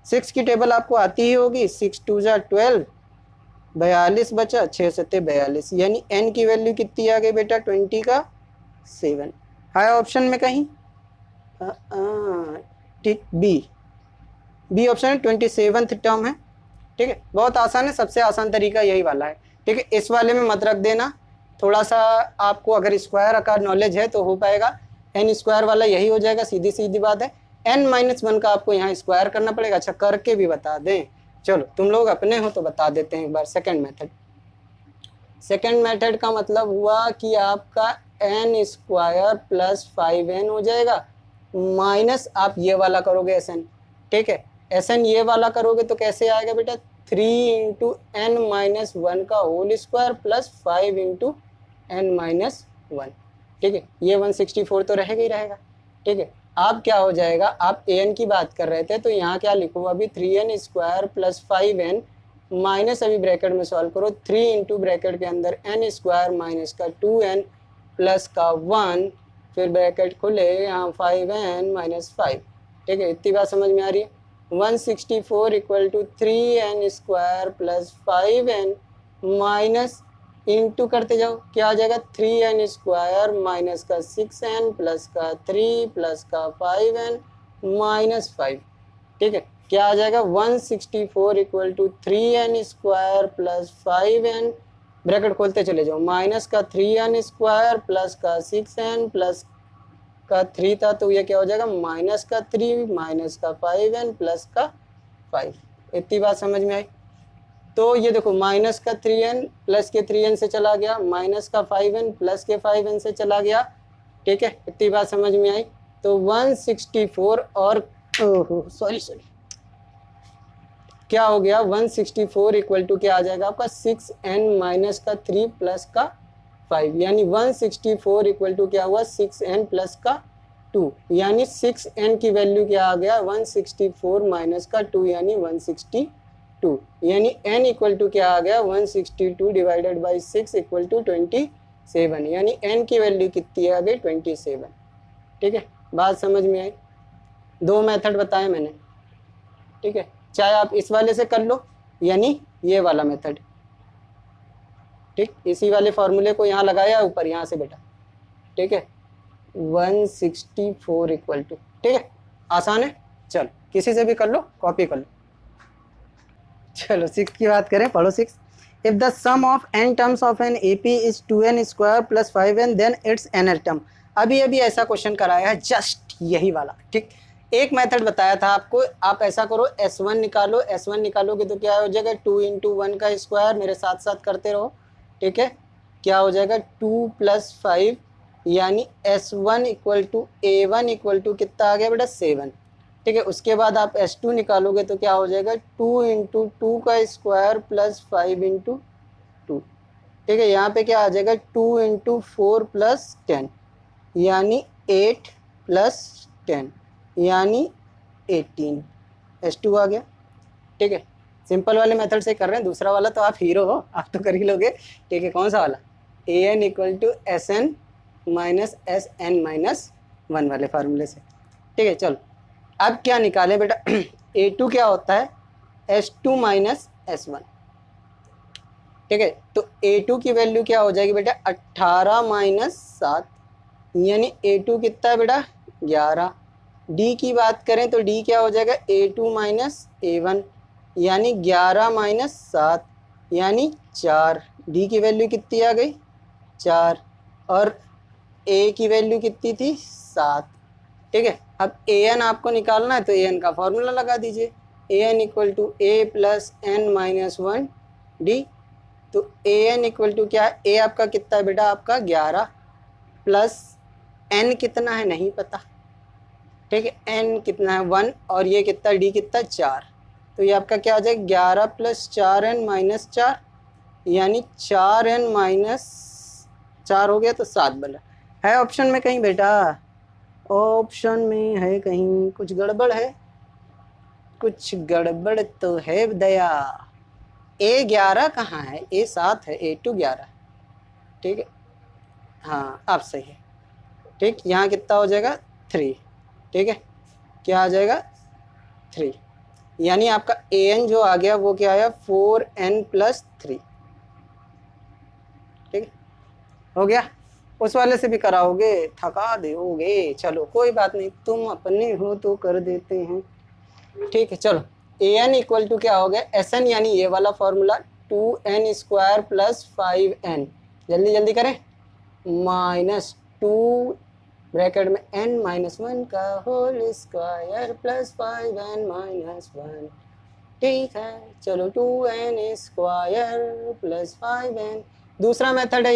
6 की टेबल आपको आती ही होगी, 6 2 जा 12, 42 बचा, 6 7 42, यानी n की वैल्यू कितनी आ गई बेटा 20 का 7, है ऑप्शन में कहीं, ठीक बी ऑप्शन है, 27th टर्म है, ठीक है। बहुत आसान है, सबसे आसान तरीका यही वाला है, ठीक है। इस वाले में मत रख देना, थोड़ा सा आपको अगर स्क्वायर आकार नॉलेज है तो हो पाएगा, n स्क्वायर वाला यही हो जाएगा, सीधी सीधी बात है। n-1 का आपको यहाँ स्क्वायर करना पड़ेगा, अच्छा करके भी बता दें, चलो तुम लोग अपने हो तो बता देते हैं एक बार। सेकेंड मेथड का मतलब हुआ कि आपका n स्क्वायर प्लस 5n हो जाएगा, माइनस आप ये वाला करोगे Sn, ठीक है। Sn ये वाला करोगे तो कैसे आएगा बेटा 3 इंटू n-1 का whole square plus 5 into n-1, ठीक है। ये 164 तो रहेगा ही रहेगा, ठीक है। आप क्या हो जाएगा, आप an की बात कर रहे थे तो यहाँ क्या लिखो अभी 3n square plus 5n minus, अभी ब्रैकेट में सॉल्व करो, 3 इंटू ब्रैकेट के अंदर n स्क्वायर माइनस का 2n प्लस का 1, फिर ब्रैकेट खुले यहाँ 5n माइनस 5। ठीक है, इतनी बात समझ में आ रही है। 164 equal to 3n square plus 5n minus into करते जाओ, क्या आ जाएगा 3n स्क्वायर माइनस का 6n प्लस का 3 प्लस का 5n माइनस 5। ठीक है, क्या आ जाएगा 164 equal to 3n square plus 5n, bracket खोलते चले जाओ, माइनस का 3n स्क्वायर प्लस का 6n प्लस का 3 था तो ये क्या हो जाएगा माइनस का 3 माइनस का 5n प्लस का 5। इतनी बात समझ में आई। तो ये देखो माइनस का 3n प्लस के 3n से चला गया, माइनस का 5n प्लस के 5n से चला गया। ठीक है, इतनी बात समझ में आई। तो 164 और सॉरी क्या हो गया 164 इक्वल टू क्या आ जाएगा आपका 6n माइनस का 3 प्लस का 5, यानी 164 इक्वल टू क्या हुआ 6n प्लस का 2, यानी 6n की वैल्यू क्या आ गया 164 माइनस का 2 यानी 162, यानी n इक्वल टू क्या आ गया 162 डिवाइडेड बाई 6 इक्वल टू 27, यानी n की वैल्यू कितनी आ गई 27। ठीक है, बात समझ में आई। दो मेथड बताए मैंने। ठीक है, चाहे आप इस वाले से कर लो यानी ये वाला मेथड। ठीक, इसी वाले फॉर्मूले को यहाँ लगाया ऊपर यहाँ से बेटा। ठीक है, 164 इक्वल टू, ठीक है आसान है, चलो किसी से भी कर लो, कॉपी कर लो। चलो 6 की बात करें, पढ़ो 6। If the sum of n terms of an AP is 2n square plus 5n then its nth term. अभी अभी ऐसा क्वेश्चन कराया है, जस्ट यही वाला। ठीक, एक मेथड बताया था आपको, आप ऐसा करो S1 निकालो, S1 निकालोगे तो क्या हो जाएगा 2 इंटू 1 का स्क्वायर, मेरे साथ साथ करते रहो। ठीक है, क्या हो जाएगा 2 प्लस 5, यानी S1 equal to A1 equal to कितना आ गया बेटा 7। ठीक है, उसके बाद आप S2 निकालोगे तो क्या हो जाएगा 2 इंटू 2 का स्क्वायर प्लस 5 इंटू 2। ठीक है, यहाँ पे क्या आ जाएगा 2 इंटू 4 प्लस 10, यानी 8 प्लस 10 यानी 18, S2 आ गया। ठीक है, सिंपल वाले मेथड से कर रहे हैं, दूसरा वाला तो आप हीरो हो, आप तो कर ही लोगे। ठीक है, कौन सा वाला an equal to SN minus SN minus 1 वाले फार्मूले से। ठीक है, चलो अब क्या निकालें बेटा A2 क्या होता है S2 माइनस S1। ठीक है, तो A2 की वैल्यू क्या हो जाएगी बेटा 18 माइनस 7, यानी A2 कितना है बेटा 11। D की बात करें तो D क्या हो जाएगा A2 माइनस A1, यानी 11 माइनस 7 यानी 4। D की वैल्यू कितनी आ गई 4, और A की वैल्यू कितनी थी 7। ठीक है, अब an आपको निकालना है तो an का फॉर्मूला लगा दीजिए, an equal to a plus N minus 1 d. तो an इक्वल टू क्या है, a आपका कितना है बेटा आपका 11 प्लस n कितना है नहीं पता। ठीक है, n कितना है 1 और ये कितना d कितना 4, तो ये आपका क्या आ जाएगा 11 प्लस 4n माइनस 4, यानी 4n माइनस 4 हो गया तो 7 बना है। ऑप्शन में कहीं बेटा, ऑप्शन में है कहीं कुछ गड़बड़ है, कुछ गड़बड़ तो है दया। A11 कहाँ है, A7 है, A2 11। ठीक है, हाँ अब सही है। ठीक, यहाँ कितना हो जाएगा 3। ठीक है, क्या आ जाएगा 3, यानी आपका an जो आ गया वो क्या आया 4n प्लस 3। ठीक है, हो गया। उस वाले से भी कराओगे, थका दोगे, चलो कोई बात नहीं, तुम अपने हो तो कर देते हैं। ठीक है, चलो an इक्वल टू क्या हो गया SN, यानी ये वाला formula 2n square plus 5n, जल्दी जल्दी करें, माइनस 2 ब्रैकेट में n माइनस 1 का whole square plus 5n minus 1। ठीक है, चलो 2n स्क्वायर प्लस 5n, दूसरा मेथड है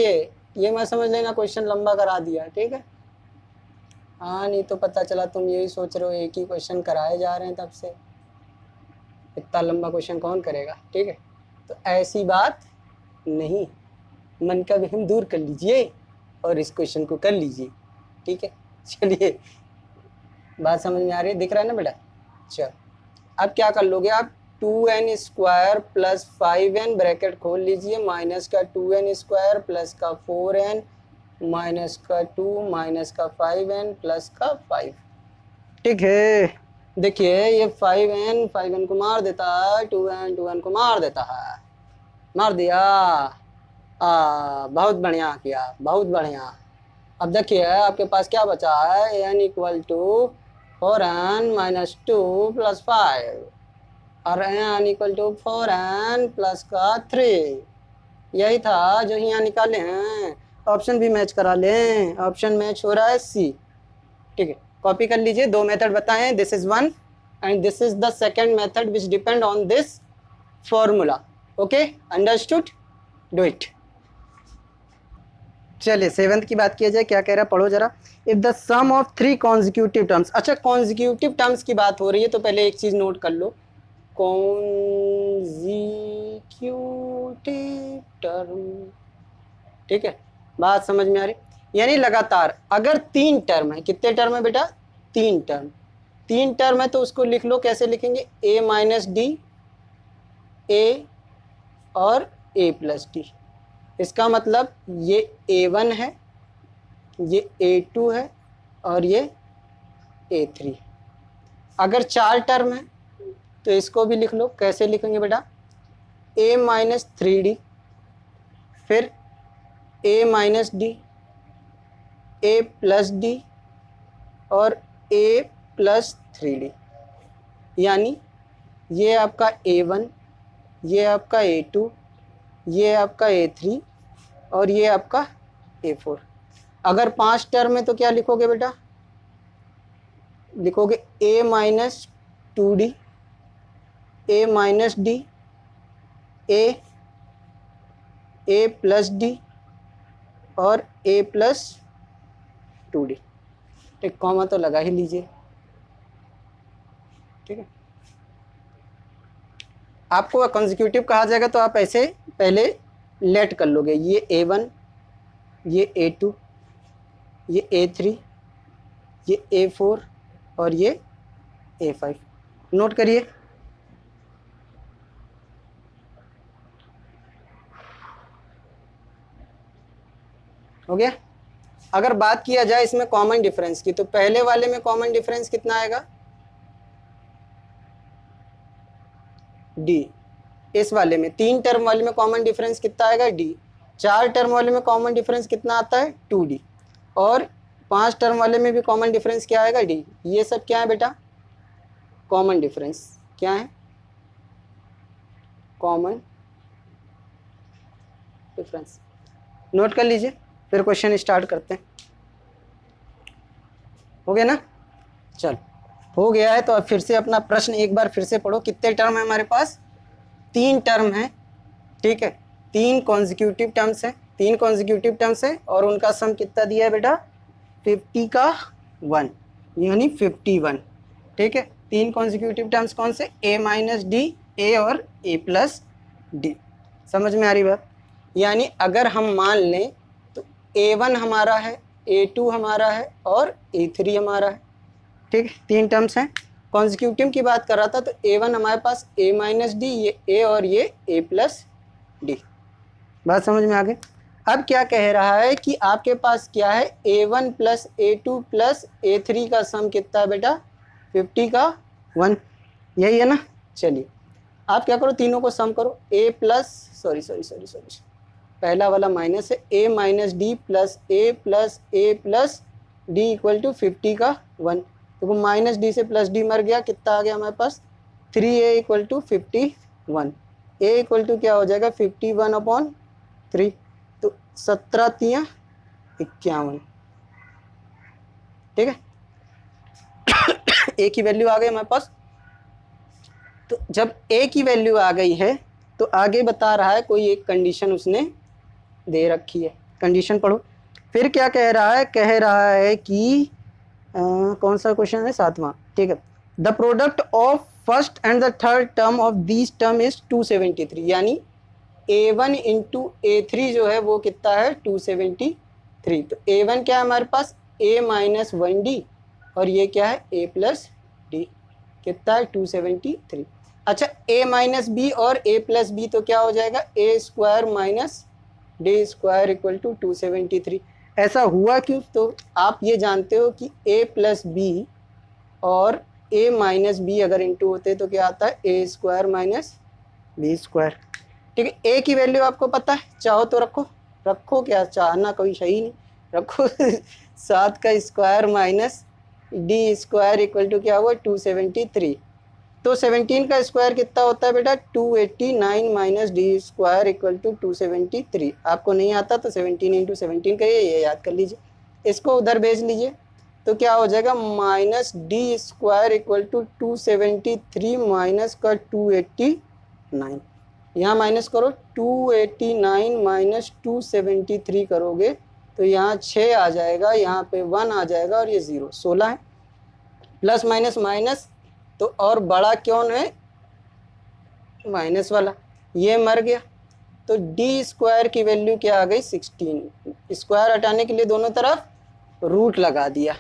ये मत समझ लेना क्वेश्चन लंबा करा दिया। ठीक है, हाँ नहीं तो पता चला तुम यही सोच रहे हो एक ही क्वेश्चन कराए जा रहे हैं तब से, इतना लंबा क्वेश्चन कौन करेगा। ठीक है, तो ऐसी बात नहीं, मन का वहम दूर कर लीजिए और इस क्वेश्चन को कर लीजिए। ठीक है, चलिए बात समझ में आ रही है, दिख रहा है ना बेटा। चल अब क्या कर लोगे आप, 2n square plus 5n bracket खोल लीजिए, माइनस का 2n स्क्वायर प्लस का 4n माइनस का 2 माइनस का 5n प्लस का 5। ठीक है, देखिए ये 5n को मार देता है, 2n को मार देता है, मार दिया। बहुत बढ़िया किया, बहुत बढ़िया। अब देखिए आपके पास क्या बचा है, n equal to 4n minus 2 plus 5 और n equal to 4n plus का 3। यही था जो यहाँ निकाले हैं। ऑप्शन भी मैच करा लें, ऑप्शन मैच हो रहा है सी। ठीक है, कॉपी कर लीजिए। दो मेथड बताएं, this is one and this is the second method which depend on this formula. Okay, understood, do it. चलिए 7th की बात किया जाए, क्या कह रहा है पढ़ो जरा। If the sum of 3 consecutive terms, अच्छा कॉन्जिक्यूटिव टर्म्स की बात हो रही है तो पहले एक चीज नोट कर लो, कॉन्जिक्यूटिव टर्म। ठीक है, बात समझ में आ रही, यानी लगातार। अगर 3 टर्म है, कितने टर्म है बेटा, 3 टर्म, 3 टर्म है तो उसको लिख लो, कैसे लिखेंगे, a माइनस डी, a और a प्लस डी। इसका मतलब ये a1 है, ये a2 है और ये a3। अगर 4 टर्म है तो इसको भी लिख लो, कैसे लिखेंगे बेटा, a माइनस 3d, फिर a minus D, a plus D और a प्लस 3d। यानी ये आपका a1, ये आपका a2, ये आपका a3 और ये आपका a4। अगर 5 टर्म है तो क्या लिखोगे बेटा, लिखोगे a minus 2d, a minus D, a plus D और a प्लस 2d। एक कॉमा तो लगा ही लीजिए। ठीक है, आपको कंसेक्यूटिव कहा जाएगा तो आप ऐसे पहले लेट कर लोगे, ये a1, ये a2, ये a3, ये a4 और ये a5। नोट करिए। हो गया। अगर बात किया जाए इसमें कॉमन डिफरेंस की, तो पहले वाले में कॉमन डिफरेंस कितना आएगा, डी। इस वाले में 3 टर्म वाले में कॉमन डिफरेंस कितना आएगा, डी। 4 टर्म वाले में कॉमन डिफरेंस कितना आता है, 2d। और 5 टर्म वाले में भी कॉमन डिफरेंस क्या आएगा, डी। ये सब क्या है बेटा, कॉमन डिफरेंस। क्या है, कॉमन डिफरेंस। नोट कर लीजिए, फिर क्वेश्चन स्टार्ट करते हैं। हो गया ना, चल हो गया है तो अब फिर से अपना प्रश्न एक बार फिर से पढ़ो। कितने टर्म है हमारे पास, 3 टर्म है। ठीक है, 3 कॉन्जिक्यूटिव टर्म्स है, 3 कॉन्जिक्यूटिव टर्म्स है और उनका सम कितना दिया है बेटा, 50 का 1 यानी 51। ठीक है, 3 कॉन्जिक्यूटिव टर्म्स कौन से, a माइनस डी, a और a प्लस डी। समझ में आ रही बात। यानी अगर हम मान लें तो a1 हमारा है, a2 हमारा है और a3 हमारा है। ठीक है, 3 टर्म्स हैं। कॉन्जिक्यूटिव की बात कर रहा था तो a1 हमारे पास a माइनस डी, ये a और ये a प्लस डी। बात समझ में आ गई। अब क्या कह रहा है कि आपके पास क्या है, a1 plus a2 plus a3 का सम कितना है बेटा, 50 का 1। यही है ना। चलिए आप क्या करो, तीनों को सम करो, a प्लस सॉरी पहला वाला माइनस है, a minus d plus a plus d equal to 50 का 1। तो माइनस डी से प्लस डी मर गया, कितना आ गया हमारे पास, 3a equal to 51। a equal to क्या हो जाएगा, 51/3। तो 17 तियां 51। ठीक है, a की वैल्यू आ गई हमारे पास। तो जब a की वैल्यू आ गई है तो आगे बता रहा है, कोई एक कंडीशन उसने दे रखी है। कंडीशन पढ़ो। फिर क्या कह रहा है, कह रहा है कि कौन सा क्वेश्चन है, 7वां। ठीक है, the product of first and the third term of this term is 273। यानी a1 इंटू a3 जो है वो कितना है, 273। तो a1 क्या है हमारे पास, a माइनस 1d और ये क्या है a प्लस डी, कितना है 273। अच्छा a माइनस बी और a प्लस बी तो क्या हो जाएगा a square minus d square equal to 273। ऐसा हुआ क्यों? तो आप ये जानते हो कि a प्लस बी और a माइनस बी अगर इंटू होते तो क्या आता है a square minus b square. ठीक है, a की वैल्यू आपको पता है, चाहो तो रखो, रखो क्या चाहना कोई सही नहीं, रखो 7 का square minus d square equal to क्या हुआ 273। तो 17 का स्क्वायर कितना होता है बेटा 289 minus d square equal to 273। आपको नहीं आता तो 17 इंटू 17 करिए, ये याद कर लीजिए, इसको उधर भेज लीजिए तो क्या हो जाएगा minus d square equal to 273 minus का 289, यहाँ माइनस करो 289 माइनस 273 करोगे तो यहाँ 6 आ जाएगा, यहाँ पे 1 आ जाएगा और ये 0 16 है, प्लस माइनस माइनस तो और बड़ा कौन है माइनस वाला, ये मर गया। तो डी स्क्वायर की वैल्यू क्या आ गई 16। स्क्वायर हटाने के लिए दोनों तरफ रूट लगा दिया,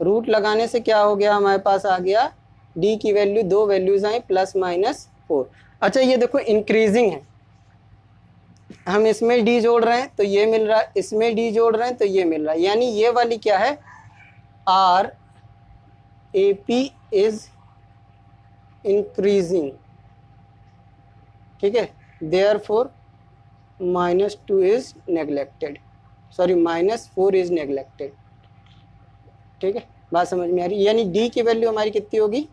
रूट लगाने से क्या हो गया हमारे पास आ गया डी की वैल्यू, दो वैल्यूज आई प्लस माइनस 4। अच्छा ये देखो इंक्रीजिंग है, हम इसमें डी जोड़ रहे हैं तो ये मिल रहा है, इसमें डी जोड़ रहे हैं तो ये मिल रहा है, यानी ये वाली क्या है R A P is increasing. ठीक है, therefore -2 is neglected, sorry -4 is neglected. ठीक है, बात समझ में आ रही, यानी डी की वैल्यू हमारी कितनी होगी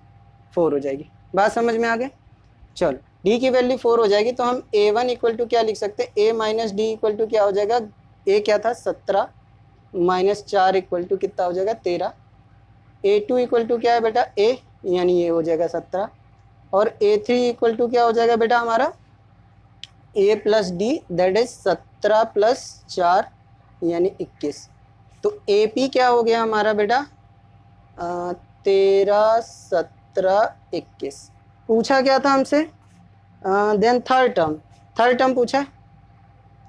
4 हो जाएगी। बात समझ में आ गई, चलो डी की वैल्यू 4 हो जाएगी तो हम a1 इक्वल टू क्या लिख सकते हैं a minus d equal to क्या हो जाएगा, a क्या था 17 माइनस 4 इक्वल टू कितना हो जाएगा 13। a2 इक्वल टू क्या है बेटा a, यानी ये हो जाएगा 17 और a3 इक्वल टू क्या हो जाएगा बेटा हमारा a plus D that is 17 plus 4 यानी 21। तो AP क्या हो गया हमारा बेटा 13 17 21। पूछा क्या था हमसे, देन थर्ड टर्म पूछा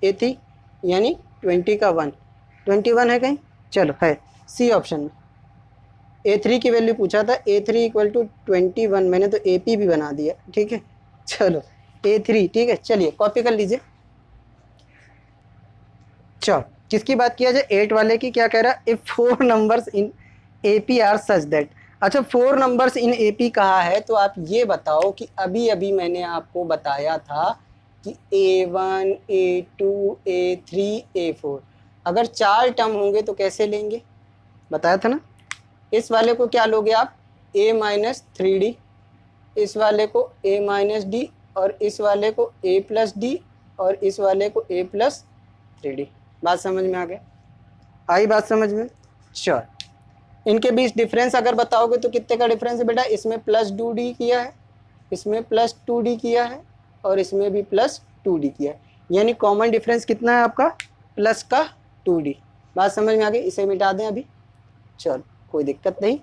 A3 यानी 20 का 1, 21 है कहीं, चलो है सी ऑप्शन में। A3 की वैल्यू पूछा था, A3 इक्वल टू 21, मैंने तो AP भी बना दिया। ठीक है, चलो A3, ठीक है, चलिए कॉपी कर लीजिए। चलो किसकी बात किया जाए, 8 वाले की, क्या कह रहा है if 4 numbers in AP are such that. अच्छा 4 नंबर्स इन AP कहा है तो आप ये बताओ कि अभी अभी मैंने आपको बताया था कि A1 A2 A3 A4 अगर 4 टर्म होंगे तो कैसे लेंगे, बताया था ना। इस वाले को क्या लोगे आप A माइनस 3D, इस वाले को A माइनस डी और इस वाले को A प्लस डी और इस वाले को A प्लस 3D। बात समझ में आ गया, आई बात समझ में, श्योर। इनके बीच डिफरेंस अगर बताओगे तो कितने का डिफरेंस है बेटा, इसमें प्लस 2D किया है, इसमें प्लस 2D किया है और इसमें भी प्लस 2D किया है, यानी कॉमन डिफरेंस कितना है आपका प्लस का 2D। बात समझ में आ गई, इसे मिटा दें अभी, चलो कोई दिक्कत नहीं।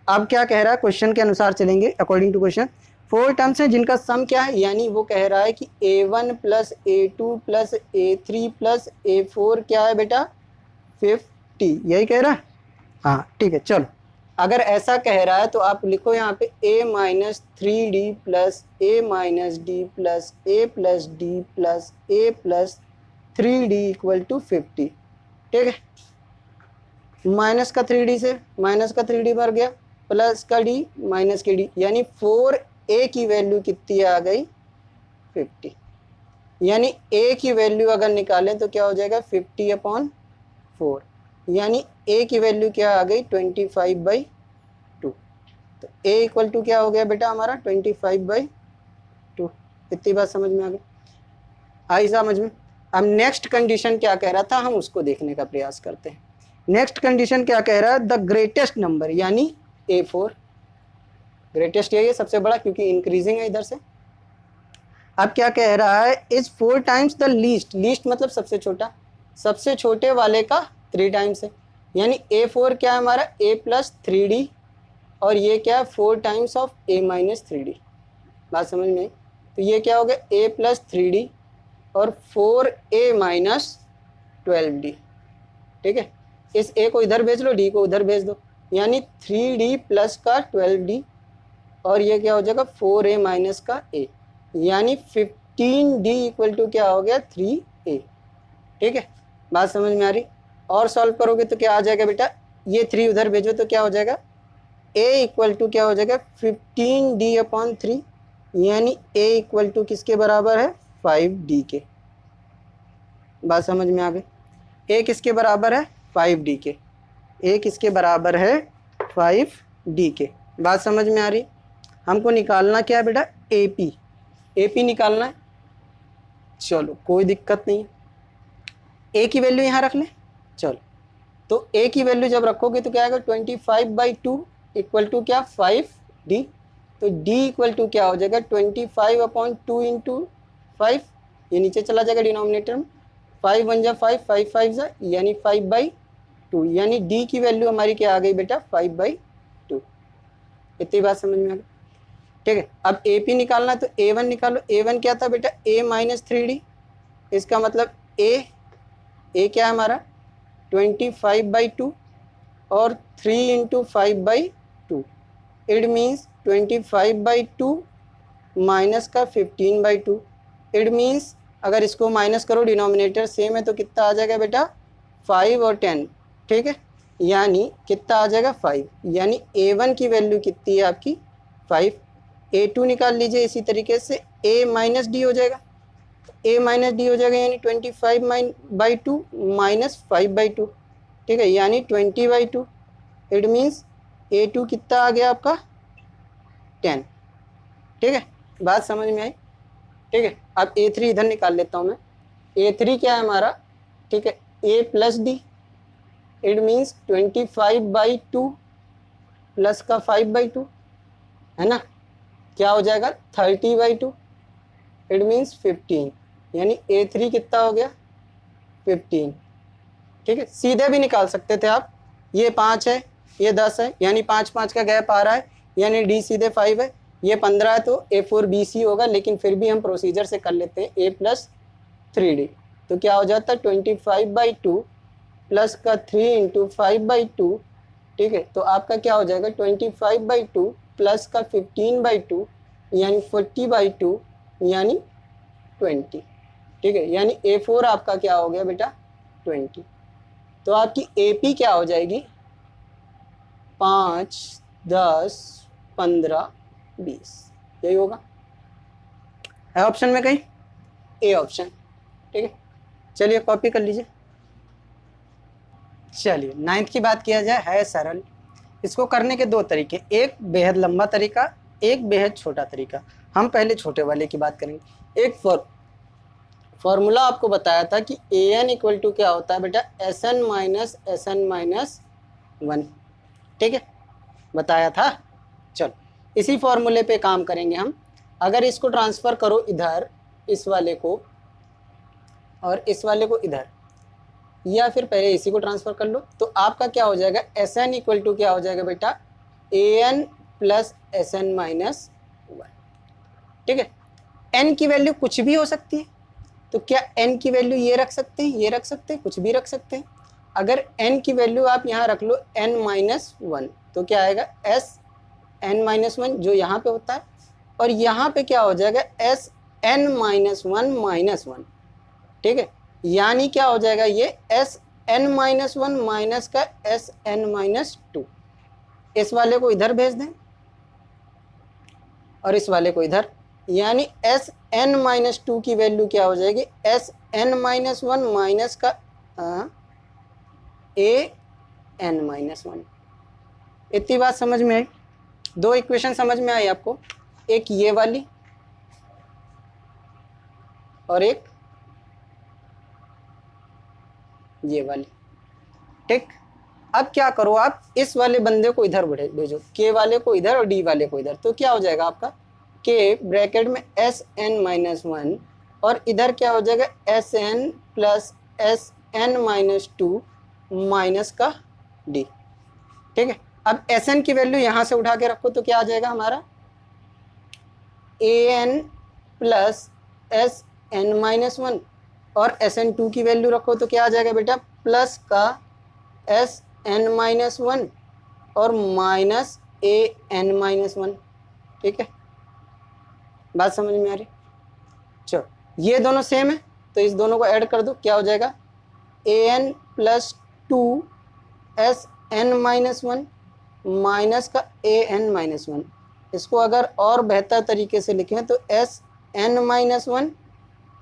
अब क्या कह रहा है क्वेश्चन के अनुसार चलेंगे, अकॉर्डिंग टू क्वेश्चन 4 टर्म्स हैं जिनका सम क्या है, यानी वो कह रहा है कि A1 plus A2 plus A3 plus A4 क्या है बेटा 50, यही कह रहा है, हाँ ठीक है। चलो अगर ऐसा कह रहा है तो आप लिखो यहाँ पे A minus 3D plus A minus d plus A plus d plus A plus 3D equal to 50। ठीक है, माइनस का 3D से माइनस का 3D भर गया, प्लस का D माइनस के D, यानी 4A की वैल्यू कितनी आ गई 50, यानी A की वैल्यू अगर निकालें तो क्या हो जाएगा 50/4, यानी A की वैल्यू क्या आ गई 25/2। तो A इक्वल टू क्या हो गया बेटा हमारा 25/2। इतनी बात समझ में आ गई, आई समझ में। अब नेक्स्ट कंडीशन क्या कह रहा था हम उसको देखने का प्रयास करते हैं। नेक्स्ट कंडीशन क्या कह रहा है, द ग्रेटेस्ट नंबर यानी A4, ग्रेटेस्ट यही है सबसे बड़ा क्योंकि इंक्रीजिंग है इधर से। अब क्या कह रहा है is 4 times the least, least मतलब सबसे छोटा, सबसे छोटे वाले का 3 टाइम्स है, यानी A4 क्या है हमारा A प्लस 3D और ये क्या है 4 times of A minus 3D। बात समझ में, तो ये क्या हो गया A प्लस 3D और 4A माइनस 12D। ठीक है, इस ए को इधर भेज लो, डी को उधर भेज दो, यानी 3d प्लस का 12d, और ये क्या हो जाएगा 4a माइनस का a, यानी 15d इक्वल टू क्या हो गया 3a। ठीक है, बात समझ में आ रही। और सॉल्व करोगे तो क्या आ जाएगा बेटा, ये 3 उधर भेजो तो क्या हो जाएगा a इक्वल टू क्या हो जाएगा 15d/3, यानी a इक्वल टू किसके बराबर है 5d के। बात समझ में आ गई। a किसके बराबर है 5d के, a किसके बराबर है 5d के। बात समझ में आ रही। हमको निकालना क्या है बेटा AP निकालना है। चलो कोई दिक्कत नहीं, a की वैल्यू यहाँ रख लें। चलो तो a की वैल्यू जब रखोगे तो क्या आएगा 25/2 इक्वल टू क्या 5d, तो d इक्वल टू क्या हो जाएगा 25/2 इंटू 5, ये नीचे चला जाएगा डिनोमिनेटर में, 5 1 जा 5, 5 5 जा, यानी 5/2, यानी d की वैल्यू हमारी क्या आ गई बेटा 5/2। इतनी बात समझ में आ गई। ठीक है, अब AP निकालना तो A1 निकालो। A1 क्या था बेटा a माइनस 3d, इसका मतलब a क्या है हमारा 25/2 और 3 इंटू 5/2, इट मीन्स 25/2 माइनस का 15/2, इट मीन्स अगर इसको माइनस करो डिनोमिनेटर सेम है तो कितना आ जाएगा बेटा 5 और 10। ठीक है, यानी कितना आ जाएगा 5, यानी A1 की वैल्यू कितनी है आपकी 5। A2 निकाल लीजिए इसी तरीके से, a माइनस डी हो जाएगा, a माइनस डी हो जाएगा, यानी 25/2 माइनस 5/2। ठीक है, यानी 20/2, इट मीन्स A2 कितना आ गया आपका 10। ठीक है, बात समझ में आई। ठीक है, अब A3 इधर निकाल लेता हूँ मैं। A3 क्या है हमारा, ठीक है a plus D, it means 25/2 plus का 5/2 है ना, क्या हो जाएगा 30/2, इट मीन्स 15, यानी A3 कितना हो गया 15। ठीक है, सीधे भी निकाल सकते थे आप, ये 5 है ये 10 है, यानी 5 5 का गैप आ रहा है, यानी D सीधे 5 है, ये 15 है तो A4BC होगा, लेकिन फिर भी हम प्रोसीजर से कर लेते हैं a प्लस 3D, तो क्या हो जाता है 25/2 प्लस का 3 इंटू 5/2। ठीक है, तो आपका क्या हो जाएगा 25/2 प्लस का 15/2, यानी 40/2, यानी 20। ठीक है, यानी A4 आपका क्या हो गया बेटा 20। तो आपकी AP क्या हो जाएगी 5 10 15 20, यही होगा। है ऑप्शन में कहीं A ऑप्शन। ठीक है, चलिए कॉपी कर लीजिए। चलिए 9th की बात किया जाए, है सरल। इसको करने के 2 तरीके, एक बेहद लंबा तरीका, एक बेहद छोटा तरीका। हम पहले छोटे वाले की बात करेंगे। एक फॉर्मूला आपको बताया था कि an इक्वल टू क्या होता है बेटा SN माइनस 1। ठीक है, बताया था। चलो इसी फॉर्मूले पे काम करेंगे हम। अगर इसको ट्रांसफ़र करो इधर, इस वाले को और इस वाले को इधर, या फिर पहले इसी को ट्रांसफ़र कर लो, तो आपका क्या हो जाएगा SN इक्वल टू क्या हो जाएगा बेटा AN प्लस SN माइनस 1। ठीक है, n की वैल्यू कुछ भी हो सकती है, तो क्या n की वैल्यू ये रख सकते हैं, ये रख सकते हैं, कुछ भी रख सकते हैं। अगर n की वैल्यू आप यहाँ रख लो n माइनस 1, तो क्या आएगा SN माइनस 1 जो यहाँ पे होता है, और यहाँ पे क्या हो जाएगा SN माइनस 1 माइनस 1। ठीक है, यानी क्या हो जाएगा ये SN माइनस 1 माइनस का SN माइनस 2। इस वाले को इधर भेज दें और इस वाले को इधर, यानी SN माइनस 2 की वैल्यू क्या हो जाएगी SN माइनस 1 माइनस का AN माइनस 1। इतनी बात समझ में आई। 2 इक्वेशन समझ में आई आपको, एक ये वाली और एक ये वाली। ठीक, अब क्या करो आप इस वाले बंदे को इधर भेजो, K वाले को इधर और D वाले को इधर, तो क्या हो जाएगा आपका K ब्रैकेट में SN माइनस 1 और इधर क्या हो जाएगा SN plus SN minus 2 minus का D। ठीक है, अब SN की वैल्यू यहाँ से उठा के रखो तो क्या आ जाएगा हमारा AN प्लस SN माइनस 1, और SN2 की वैल्यू रखो तो क्या आ जाएगा बेटा प्लस का एस एन माइनस वन और minus A N minus one. ठीक है, बात समझ में आ रही? चलो, ये दोनों सेम है तो इस दोनों को ऐड कर दो, क्या हो जाएगा A N plus two S N minus one minus का ए एन माइनस वन। इसको अगर और बेहतर तरीके से लिखें तो S N minus one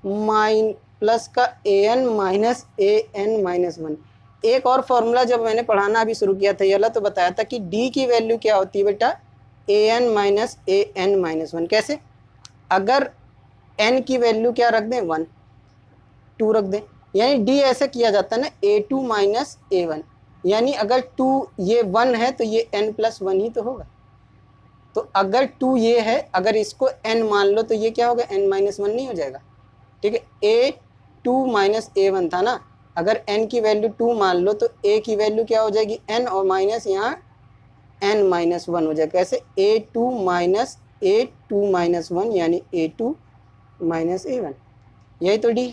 mine plus का A N minus A N minus one. एक और फॉर्मूला जब मैंने पढ़ाना अभी शुरू किया था ये वाला तो बताया था कि डी की वैल्यू क्या होती है बेटा, ए N minus A N minus one. कैसे? अगर एन की वैल्यू क्या रख दें, वन, टू रख दें, यानी डी ऐसे किया जाता है ना, ए टू माइनस ए वन, यानी अगर टू ये वन है तो ये एन प्लस वन ही तो होगा। तो अगर टू ये है, अगर इसको एन मान लो तो ये क्या होगा, एन माइनस वन नहीं हो जाएगा। ठीक है, ए टू माइनस ए वन था ना, अगर एन की वैल्यू टू मान लो तो ए की वैल्यू क्या हो जाएगी, एन, और माइनस यहाँ एन माइनस वन हो जाएगा। कैसे? ए टू माइनस वन यानी ए टू माइनस ए वन, यही तो डी।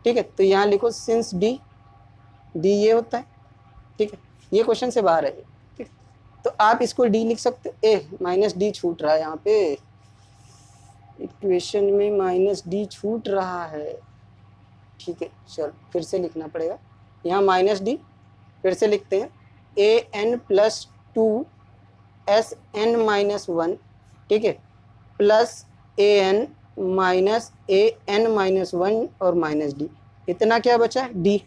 ठीक है, तो यहाँ लिखो सिंस डी, डी ये होता है। ठीक है, ये क्वेश्चन से बाहर है। ठीक, तो आप इसको डी लिख सकते हो। ए माइनस डी छूट रहा है यहाँ पे, इक्वेशन में माइनस डी छूट रहा है। ठीक है, चलो फिर से लिखना पड़ेगा, यहाँ माइनस डी फिर से लिखते हैं, A N plus two S N minus one, ठीक है, plus A N minus A N minus one और माइनस डी, इतना क्या बचा, डी।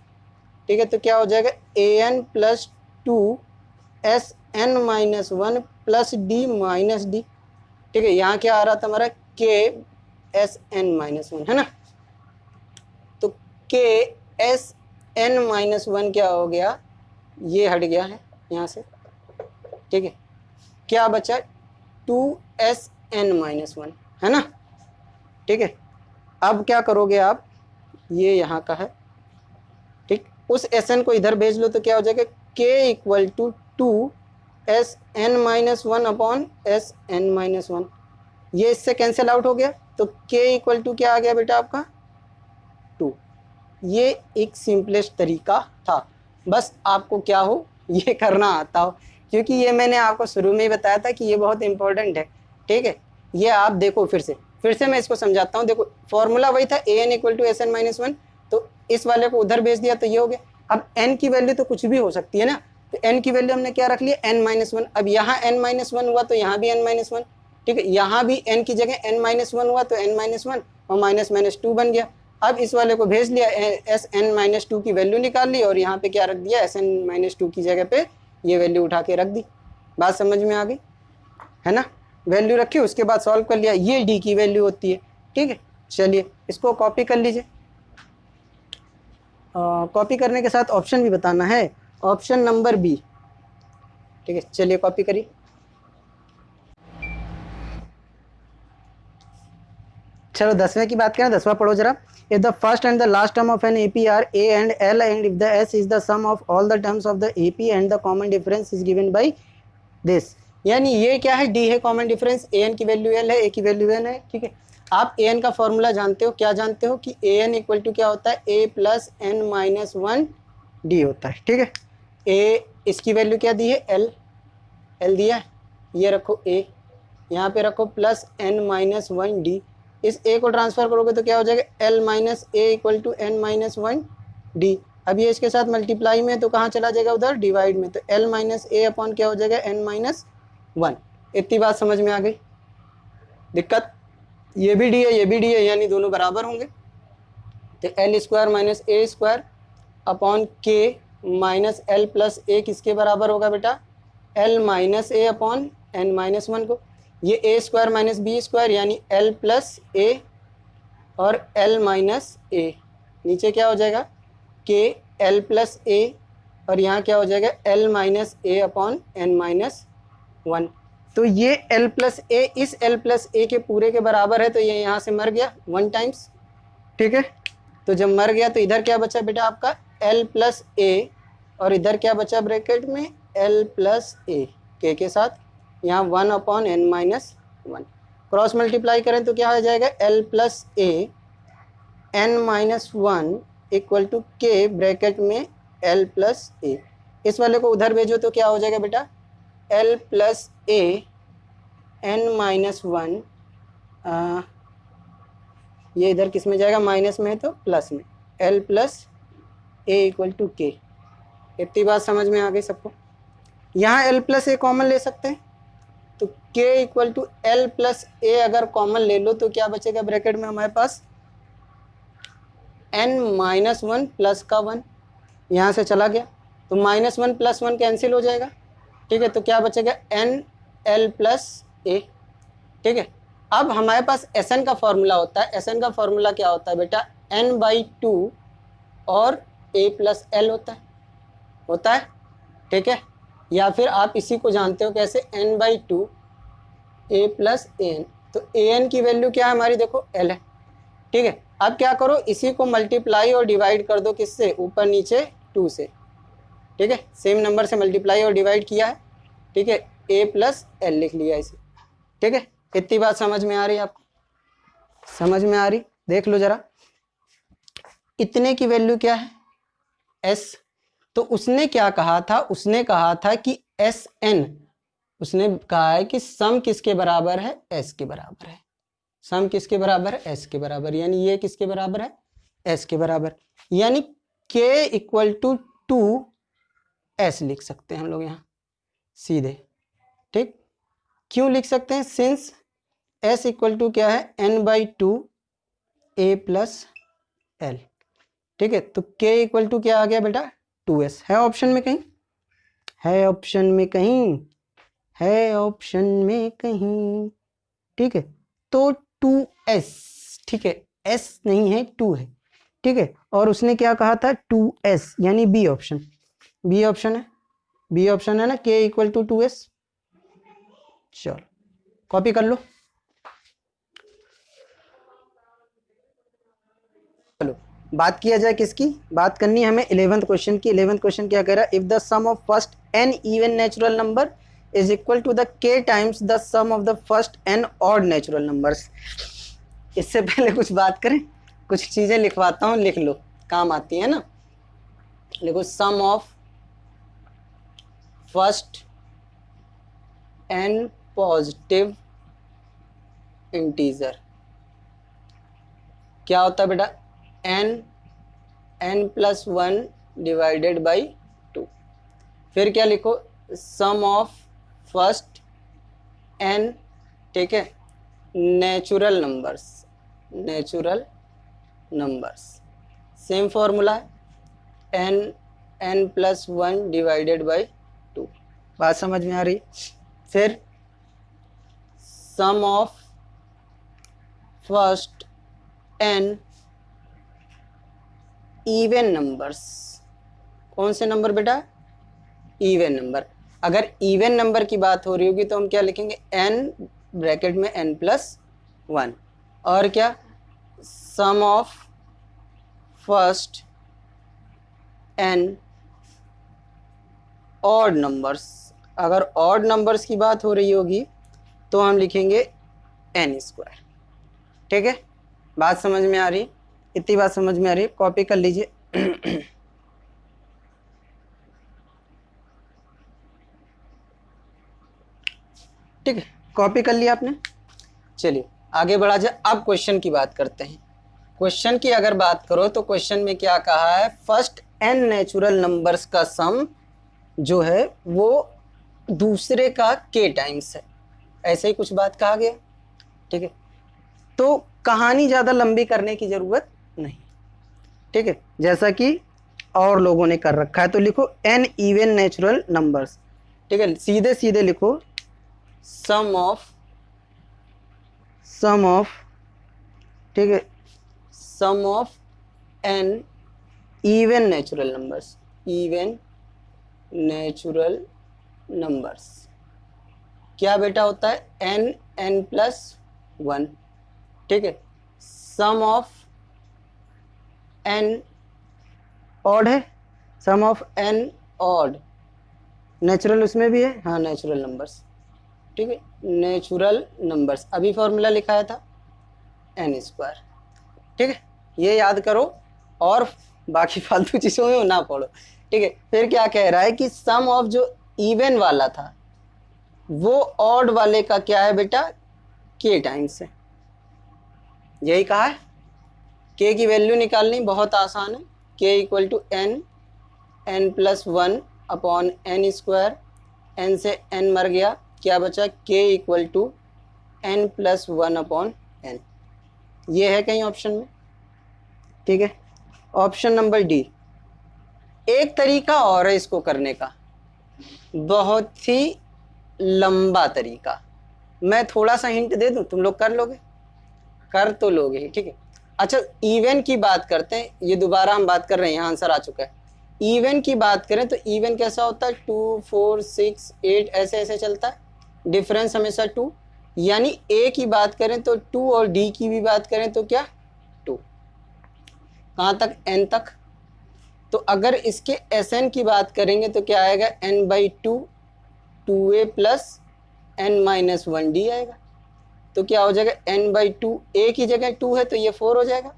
ठीक है, तो क्या हो जाएगा, A N plus two S N minus one plus D minus D. ठीक है, यहाँ क्या आ रहा था हमारा, के एस एन माइनस वन, है ना, तो के एस एन माइनस वन क्या हो गया, ये हट गया है यहाँ से। ठीक है, क्या बचा, two S N minus one, है ना। ठीक है, अब क्या करोगे आप, ये यहाँ का है, ठीक, उस एस एन को इधर भेज लो तो क्या हो जाएगा, K equal to two S N minus one upon S N minus one, ये इससे कैंसिल आउट हो गया, तो के इक्वल टू क्या आ गया बेटा आपका, टू। ये एक सिंपलेस्ट तरीका था, बस आपको क्या हो, ये करना आता हो, क्योंकि ये मैंने आपको शुरू में ही बताया था कि ये बहुत इंपॉर्टेंट है। ठीक है, ये आप देखो फिर से मैं इसको समझाता हूँ। देखो फॉर्मूला वही था, A N equal to S N minus one, तो इस वाले को उधर भेज दिया तो ये हो गया। अब एन की वैल्यू तो कुछ भी हो सकती है ना, तो एन की वैल्यू हमने क्या रख लिया, एन माइनस वन। अब यहाँ एन माइनस वन हुआ तो यहाँ भी एन माइनस वन। ठीक है, यहाँ भी एन की जगह एन माइनस वन हुआ तो एन माइनस वन और माइनस माइनस टू बन गया। अब इस वाले को भेज लिया, एस एन माइनस टू की वैल्यू निकाल ली और यहाँ पे क्या रख दिया, एस एन माइनस टू की जगह पे ये वैल्यू उठा के रख दी। बात समझ में आ गई है ना, वैल्यू रखी उसके बाद सॉल्व कर लिया, ये डी की वैल्यू होती है। ठीक है, चलिए इसको कॉपी कर लीजिए। कॉपी करने के साथ ऑप्शन भी बताना है, ऑप्शन नंबर बी। ठीक है, चलिए कॉपी करिए। चलो 10वें की बात करें, 10वां पढ़ो जरा। If the first and the last term of an AP are A and L and if the S is the sum of all the terms of the AP and the common difference is given by this, यानी ये क्या है, डी है कॉमन डिफरेंस, ए एन की वैल्यू एल है, ए की वैल्यू एन है। ठीक है, आप ए एन का फॉर्मूला जानते हो, क्या जानते हो कि ए एन इक्वल टू क्या होता है, A plus N minus one D होता है। ठीक है, ए इसकी वैल्यू क्या दी है, एल, एल दिया है, ये रखो ए, यहाँ पे रखो plus N minus one D, इस ए को ट्रांसफर करोगे तो क्या हो जाएगा, L minus A equal to N minus one D. अब ये इसके साथ मल्टीप्लाई में तो कहाँ चला जाएगा, उधर डिवाइड में, तो एल माइनस ए अपॉन क्या हो जाएगा, एन माइनस वन। इतनी बात समझ में आ गई, दिक्कत, ये भी डी है ये भी डी है, यानी दोनों बराबर होंगे, तो एल स्क्वायर माइनस ए स्क्वायर अपॉन के माइनस एल प्लस ए किसके बराबर होगा बेटा, एल माइनस ए अपॉन एन माइनस वन को, ये ए स्क्वायर माइनस बी स्क्वायर यानी एल प्लस ए और एल माइनस ए, नीचे क्या हो जाएगा, के एल प्लस ए और यहाँ क्या हो जाएगा, एल माइनस ए अपॉन एन माइनस वन। तो ये एल प्लस ए इस एल प्लस ए के पूरे के बराबर है, तो ये यहाँ से मर गया वन टाइम्स। ठीक है, तो जब मर गया तो इधर क्या बचा बेटा आपका, एल प्लस ए और इधर क्या बचा ब्रैकेट में, एल प्लस ए के साथ यहाँ one upon N minus one, cross multiply करें तो क्या हो जाएगा, L plus A N minus one equal to K bracket में एल प्लस ए। इस वाले को उधर भेजो तो क्या हो जाएगा बेटा, L plus A N minus one, ये इधर किस में जाएगा, माइनस में है तो प्लस में, L plus A equal to K. इतनी बात समझ में आ गई सबको। यहाँ एल प्लस ए कॉमन ले सकते हैं तो k equal to L plus A अगर कॉमन ले लो तो क्या बचेगा ब्रैकेट में हमारे पास, n माइनस वन प्लस का वन, यहाँ से चला गया तो minus one plus one cancel हो जाएगा। ठीक है, तो क्या बचेगा n l प्लस ए। ठीक है, अब हमारे पास Sn का फॉर्मूला होता है, Sn का फॉर्मूला क्या होता है बेटा, n/2 और a प्लस एल होता है। ठीक है, या फिर आप इसी को जानते हो कैसे, n/2 a plus A N. तो ए एन की वैल्यू क्या है हमारी, देखो l है। ठीक है, अब क्या करो, इसी को मल्टीप्लाई और डिवाइड कर दो किससे, ऊपर नीचे 2 से। ठीक है, सेम नंबर से मल्टीप्लाई और डिवाइड किया है। ठीक है, a प्लस एल लिख लिया इसे। ठीक है, इतनी बात समझ में आ रही है आपको, समझ में आ रही, देख लो जरा। इतने की वैल्यू क्या है, s। तो उसने क्या कहा था, उसने कहा था कि एस एन, उसने कहा है कि सम किसके बराबर है, s के बराबर है। सम किसके बराबर है, s के बराबर, यानी ये किसके बराबर है, s के बराबर, यानी k इक्वल टू 2s लिख सकते हैं हम लोग यहाँ सीधे। ठीक, क्यों लिख सकते हैं, सिंस s इक्वल टू क्या है, n/2 a प्लस एल। ठीक है, तो k इक्वल टू क्या आ गया बेटा, 2s। है ऑप्शन में कहीं, है ऑप्शन में कहीं, है ऑप्शन में कहीं। ठीक है, तो 2s। ठीक है, s नहीं है 2 है। ठीक है, और उसने क्या कहा था, 2s, यानी बी ऑप्शन, बी ऑप्शन है, बी ऑप्शन है ना, k इक्वल टू 2s। चलो कॉपी कर लो। चलो बात किया जाए किसकी, बात करनी है हमें 11th क्वेश्चन की। 11th क्वेश्चन क्या कह रहा है, if the sum of first n even natural number is equal to the k times the sum of the first n odd natural numbers. इससे पहले कुछ बात करें, कुछ चीजें लिखवाता हूं, लिख लो, काम आती है ना। लिखो sum of first n positive integer क्या होता है बेटा, n प्लस 1 डिवाइडेड बाई 2। फिर क्या लिखो, सम ऑफ फर्स्ट n, ठीक है, natural numbers, natural numbers, same formula है, n प्लस 1 डिवाइडेड बाई 2। बात समझ में आ रही। फिर sum of first n even numbers, कौन से नंबर बेटा, इवन नंबर। अगर इवन नंबर की बात हो रही होगी तो हम क्या लिखेंगे, n ब्रैकेट में n प्लस 1, और क्या, sum of first n odd numbers. अगर ऑड नंबर्स की बात हो रही होगी तो हम लिखेंगे n²। ठीक है, बात समझ में आ रही, इतनी बात समझ में आ रही है, कॉपी कर लीजिए। ठीक है, कॉपी कर लिया आपने। चलिए आगे बढ़ा जाए, अब क्वेश्चन की बात करते हैं। क्वेश्चन की अगर बात करो तो क्वेश्चन में क्या कहा है, फर्स्ट n नेचुरल नंबर्स का सम जो है वो दूसरे का k टाइम्स है, ऐसे ही कुछ बात कहा गया। ठीक है, तो कहानी ज़्यादा लंबी करने की ज़रूरत नहीं। ठीक है, जैसा कि और लोगों ने कर रखा है, तो लिखो n इवन नेचुरल नंबर्स। ठीक है, सीधे सीधे लिखो सम ऑफ, ठीक है, sum of n even natural numbers, even natural numbers क्या बेटा होता है, n प्लस 1। ठीक है, सम ऑफ n ऑड है, sum of n odd, natural उसमें भी है, हाँ नेचुरल नंबर्स। ठीक है, नेचुरल नंबर्स, अभी फॉर्मूला लिखाया था n²। ठीक है, ये याद करो। और बाकी फालतू चीज़ों में ना पढ़ो, ठीक है। फिर क्या कह रहा है कि सम ऑफ जो इवन वाला था वो ऑड वाले का क्या है बेटा, के टाइम्स है। यही कहा है। के की वैल्यू निकालनी बहुत आसान है। K equal to N, N plus one upon N square, N से एन मर गया, क्या बचा, K equal to N plus one upon N. ये है कहीं ऑप्शन में, ठीक है। Option number D. एक तरीका और है इसको करने का, बहुत ही लंबा तरीका। मैं थोड़ा सा हिंट दे दूं, तुम लोग कर लोगे, कर तो लोगे ही, ठीक है। अच्छा, इवन की बात करते हैं, ये दोबारा हम बात कर रहे हैं, यहाँ आंसर आ चुका है। इवन की बात करें तो इवन कैसा होता है, 2 4 6 8 ऐसे ऐसे चलता है, डिफरेंस हमेशा 2। यानी ए की बात करें तो 2 और डी की भी बात करें तो क्या 2, कहाँ तक, एन तक। तो अगर इसके एस एन की बात करेंगे तो क्या आएगा, N by two, 2a plus N minus one D आएगा। तो क्या हो जाएगा, n बाई टू, ए की जगह 2 है तो ये 4 हो जाएगा,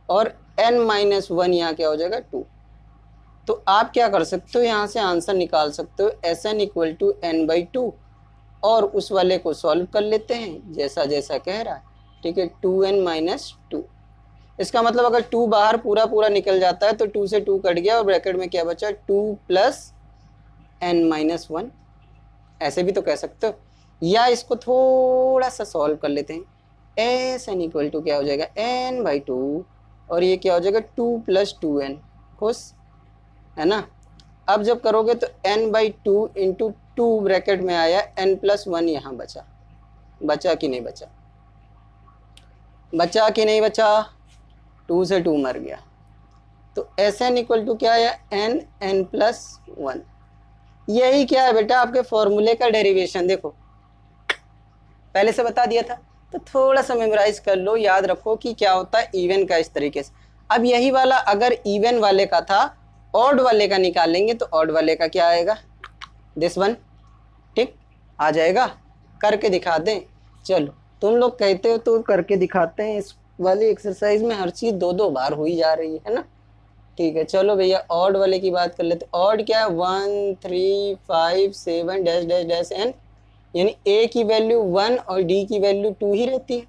और n माइनस वन यहाँ क्या हो जाएगा 2। तो आप क्या कर सकते हो, यहाँ से आंसर निकाल सकते हो, S N equal to N by two, और उस वाले को सॉल्व कर लेते हैं जैसा जैसा कह रहा है, ठीक है। 2n माइनस टू, इसका मतलब अगर 2 बाहर पूरा पूरा निकल जाता है तो 2 से 2 कट गया और ब्रैकेट में क्या बचा, 2 प्लस n माइनस वन, ऐसे भी तो कह सकते हो। या इसको थोड़ा सा सॉल्व कर लेते हैं, एस एन इक्वल टू क्या हो जाएगा, n बाई टू, और ये क्या हो जाएगा 2 प्लस 2n, खुश है ना। अब जब करोगे तो n by two into 2 bracket में आया, n प्लस वन यहाँ बचा, बचा कि नहीं बचा, बचा कि नहीं बचा, 2 से 2 मर गया। तो एस एन इक्वल टू क्या आया, n, n प्लस वन। यही क्या है बेटा, आपके फॉर्मूले का डेरिवेशन। देखो पहले से बता दिया था, तो थोड़ा सा मेमोराइज कर लो, याद रखो कि क्या होता है इवन का इस तरीके से। अब यही वाला अगर इवन वाले का था, ऑड वाले का निकालेंगे तो ऑड वाले का क्या आएगा, दिस वन, ठीक आ जाएगा। करके दिखा दें, चलो तुम लोग कहते हो तो करके दिखाते हैं। इस वाली एक्सरसाइज में हर चीज़ 2-2 बार हुई जा रही है ना, ठीक है। चलो भैया ऑड वाले की बात कर लेते। ऑड क्या है, 1 3 5 7 डैश डैश डैश एन, यानी ए की वैल्यू 1 और डी की वैल्यू 2 ही रहती है।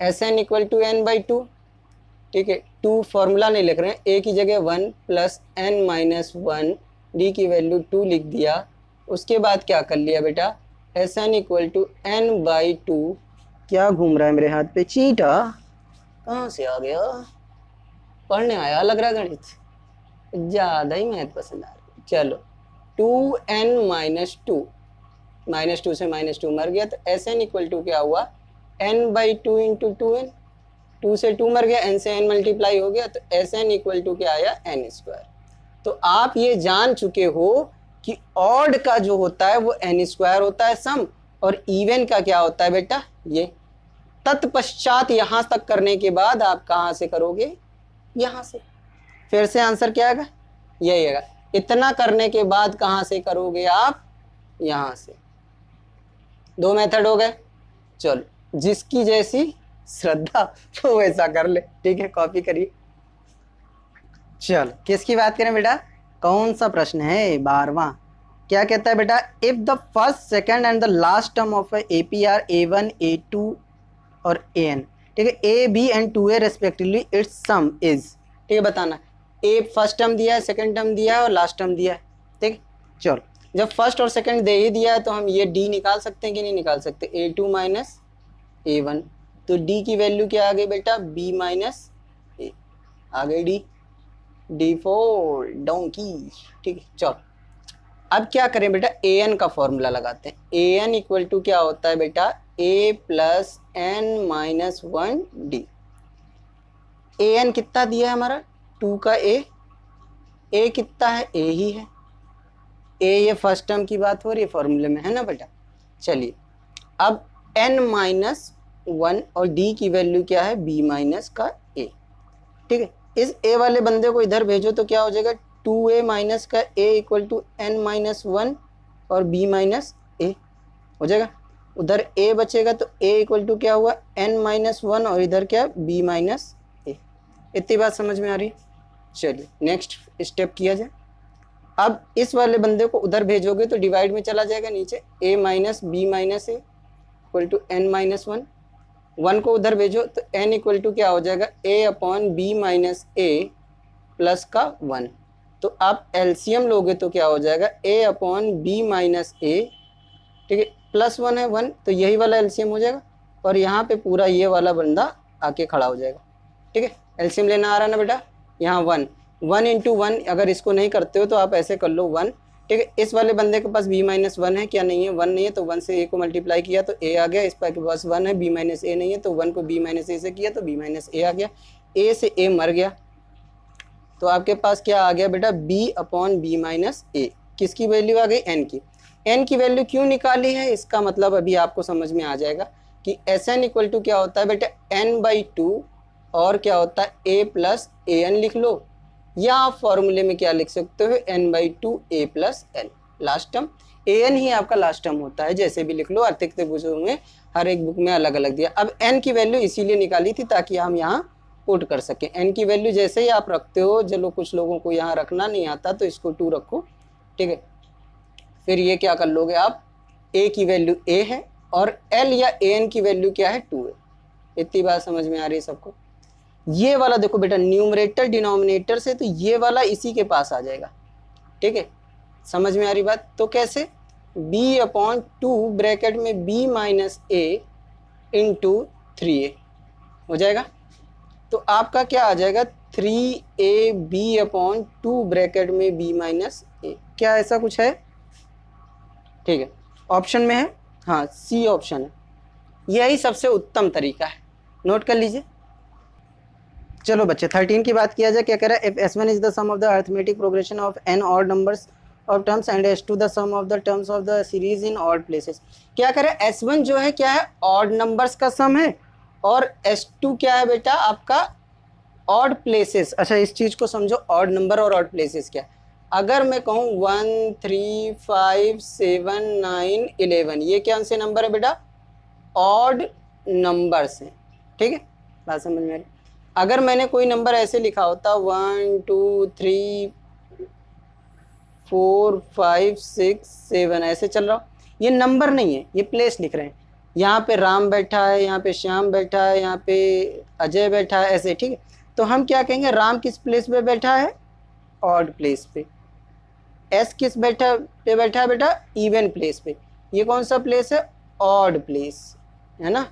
S N equal to N by two, ठीक है। 2 फॉर्मूला नहीं लिख रहे हैं, ए की जगह 1 plus N minus one, D की वैल्यू 2 लिख दिया। उसके बाद क्या कर लिया बेटा, S N equal to N by two. क्या घूम रहा है मेरे हाथ पे, चीटा कहाँ से आ गया, पढ़ने आया लग रहा गणित, ज़्यादा ही मैथ पसंद आ रही। चलो 2n minus two, minus two से माइनस टू मर गया, तो एस एन इक्वल टू क्या हुआ, n by two into 2n, 2 से 2 मर गया, n से n मल्टीप्लाई हो गया, तो एस एन इक्वल टू क्या आया, n स्क्वायर। तो आप ये जान चुके हो कि ऑड का जो होता है वो n स्क्वायर होता है सम, और इवन का क्या होता है बेटा ये। तत्पश्चात यहाँ तक करने के बाद आप कहाँ से करोगे, यहाँ से। फिर से आंसर क्या आएगा, यही आएगा। इतना करने के बाद कहाँ से करोगे आप, यहाँ से। 2 मेथड हो गए। चलो जिसकी जैसी श्रद्धा वो वैसा कर ले, ठीक है, कॉपी करिए। चलो किसकी बात करें बेटा, कौन सा प्रश्न है, 12वां। क्या कहता है बेटा, if the first second and the last term of A P R A1 A2 और AN, ठीक है, A B and 2A respectively, it's some is, ठीक है, बताना। ए फर्स्ट टर्म दिया है, सेकंड टर्म दिया है और लास्ट टर्म दिया है, ठीक। चलो जब फर्स्ट और सेकंड दे ही दिया है तो हम ये D निकाल सकते हैं कि नहीं निकाल सकते, A2 माइनस A1। तो D की वैल्यू क्या आ गई बेटा, B माइनस A आ गई, D फॉर डोंकी, ठीक है। चलो अब क्या करें बेटा, AN का फॉर्मूला लगाते हैं। AN इक्वल टू क्या होता है बेटा, A plus N minus one D. AN कितना दिया है हमारा, 2 का A कितना है, A ही है। A ये फर्स्ट टर्म की बात हो रही है फॉर्मूले में, है ना बेटा। चलिए अब n माइनस वन और D की वैल्यू क्या है, B माइनस का A, ठीक है। इस A वाले बंदे को इधर भेजो तो क्या हो जाएगा, 2A माइनस का A equal to n minus one और B माइनस A हो जाएगा। उधर A बचेगा तो A इक्वल टू क्या हुआ, n माइनस वन और इधर क्या, B माइनस A। इतनी बात समझ में आ रही है? चलिए नेक्स्ट स्टेप किया जाए। अब इस वाले बंदे को उधर भेजोगे तो डिवाइड में चला जाएगा नीचे, a minus B minus A equal to n minus 1, 1 को उधर भेजो तो n इक्वल टू क्या हो जाएगा, a upon B minus A plus का 1। तो आप एलसीएम लोगे तो क्या हो जाएगा, a अपॉन बी माइनस ए, ठीक है, प्लस 1 है 1, तो यही वाला एलसीएम हो जाएगा और यहाँ पे पूरा ये वाला बंदा आके खड़ा हो जाएगा। ठीक है, एलसीएम लेना आ रहा है ना बेटा, यहाँ 1 1 इंटू 1, अगर इसको नहीं करते हो तो आप ऐसे कर लो 1। ठीक है, इस वाले बंदे के पास b माइनस 1 है, क्या नहीं है, 1 नहीं है, तो 1 से a को मल्टीप्लाई किया तो a आ गया। इस पर के पास 1 है, b माइनस a नहीं है, तो 1 को b माइनस a से किया तो b माइनस a आ गया, a से a मर गया, तो आपके पास क्या आ गया बेटा, b अपॉन बी माइनस ए। किसकी वैल्यू आ गई, n की। n की वैल्यू क्यों निकाली है, इसका मतलब अभी आपको समझ में आ जाएगा कि Sn इक्वल टू क्या होता है बेटा, n/2 और क्या होता है a प्लस an लिख लो, या आप फॉर्मूले में क्या लिख सकते हो, n/2 a plus n, last term an ही आपका लास्ट टर्म होता है, जैसे भी लिख लो, अतिरिक्त बुकों में हर एक बुक में अलग अलग दिया। अब n की वैल्यू इसीलिए निकाली थी ताकि हम यहाँ पुट कर सकें। n की वैल्यू जैसे ही आप रखते हो, चलो कुछ लोगों को यहाँ रखना नहीं आता तो इसको 2 रखो, ठीक है, फिर ये क्या कर लोगे आप, a की वैल्यू a है और l या an की वैल्यू क्या है, 2 है। इतनी बात समझ में आ रही है सबको? ये वाला देखो बेटा, न्यूमरेटर डिनोमिनेटर से, तो ये वाला इसी के पास आ जाएगा। ठीक है, समझ में आ रही बात? तो कैसे, b अपॉन 2 ब्रैकेट में b माइनस ए इंटू 3a हो जाएगा, तो आपका क्या आ जाएगा, 3ab अपॉन 2 ब्रैकेट में b माइनस ए। क्या ऐसा कुछ है? ठीक है, ऑप्शन में है, हाँ सी ऑप्शन है, यही सबसे उत्तम तरीका है, नोट कर लीजिए। चलो बच्चे 13 की बात किया जाए, क्या कह रहा है, if S1 is the sum of the arithmetic progression of n odd numbers of terms and S2 the sum of the terms of the series in odd places. क्या कह रहा है, S1 जो है क्या है, ऑड नंबर्स का सम है, और S2 क्या है बेटा, आपका ऑड प्लेसेस। अच्छा इस चीज को समझो, ऑड नंबर और ऑड प्लेसेस क्या है। अगर मैं कहूँ 1 3 5 7 9 11, ये क्या से नंबर है बेटा, ऑड नंबर्स हैं। ठीक है, बात समझ में आ रही? अगर मैंने कोई नंबर ऐसे लिखा होता 1 2 3 4 5 6 7 ऐसे चल रहा हो, ये नंबर नहीं है, ये प्लेस लिख रहे हैं। यहाँ पे राम बैठा है, यहाँ पे श्याम बैठा है, यहाँ पे अजय बैठा है, ऐसे। ठीक है, तो हम क्या कहेंगे, राम किस प्लेस पे बैठा है, ऑड प्लेस पे। एस किस बैठा है बेटा, इवन प्लेस पे। ये कौन सा प्लेस है, ऑड प्लेस है ना,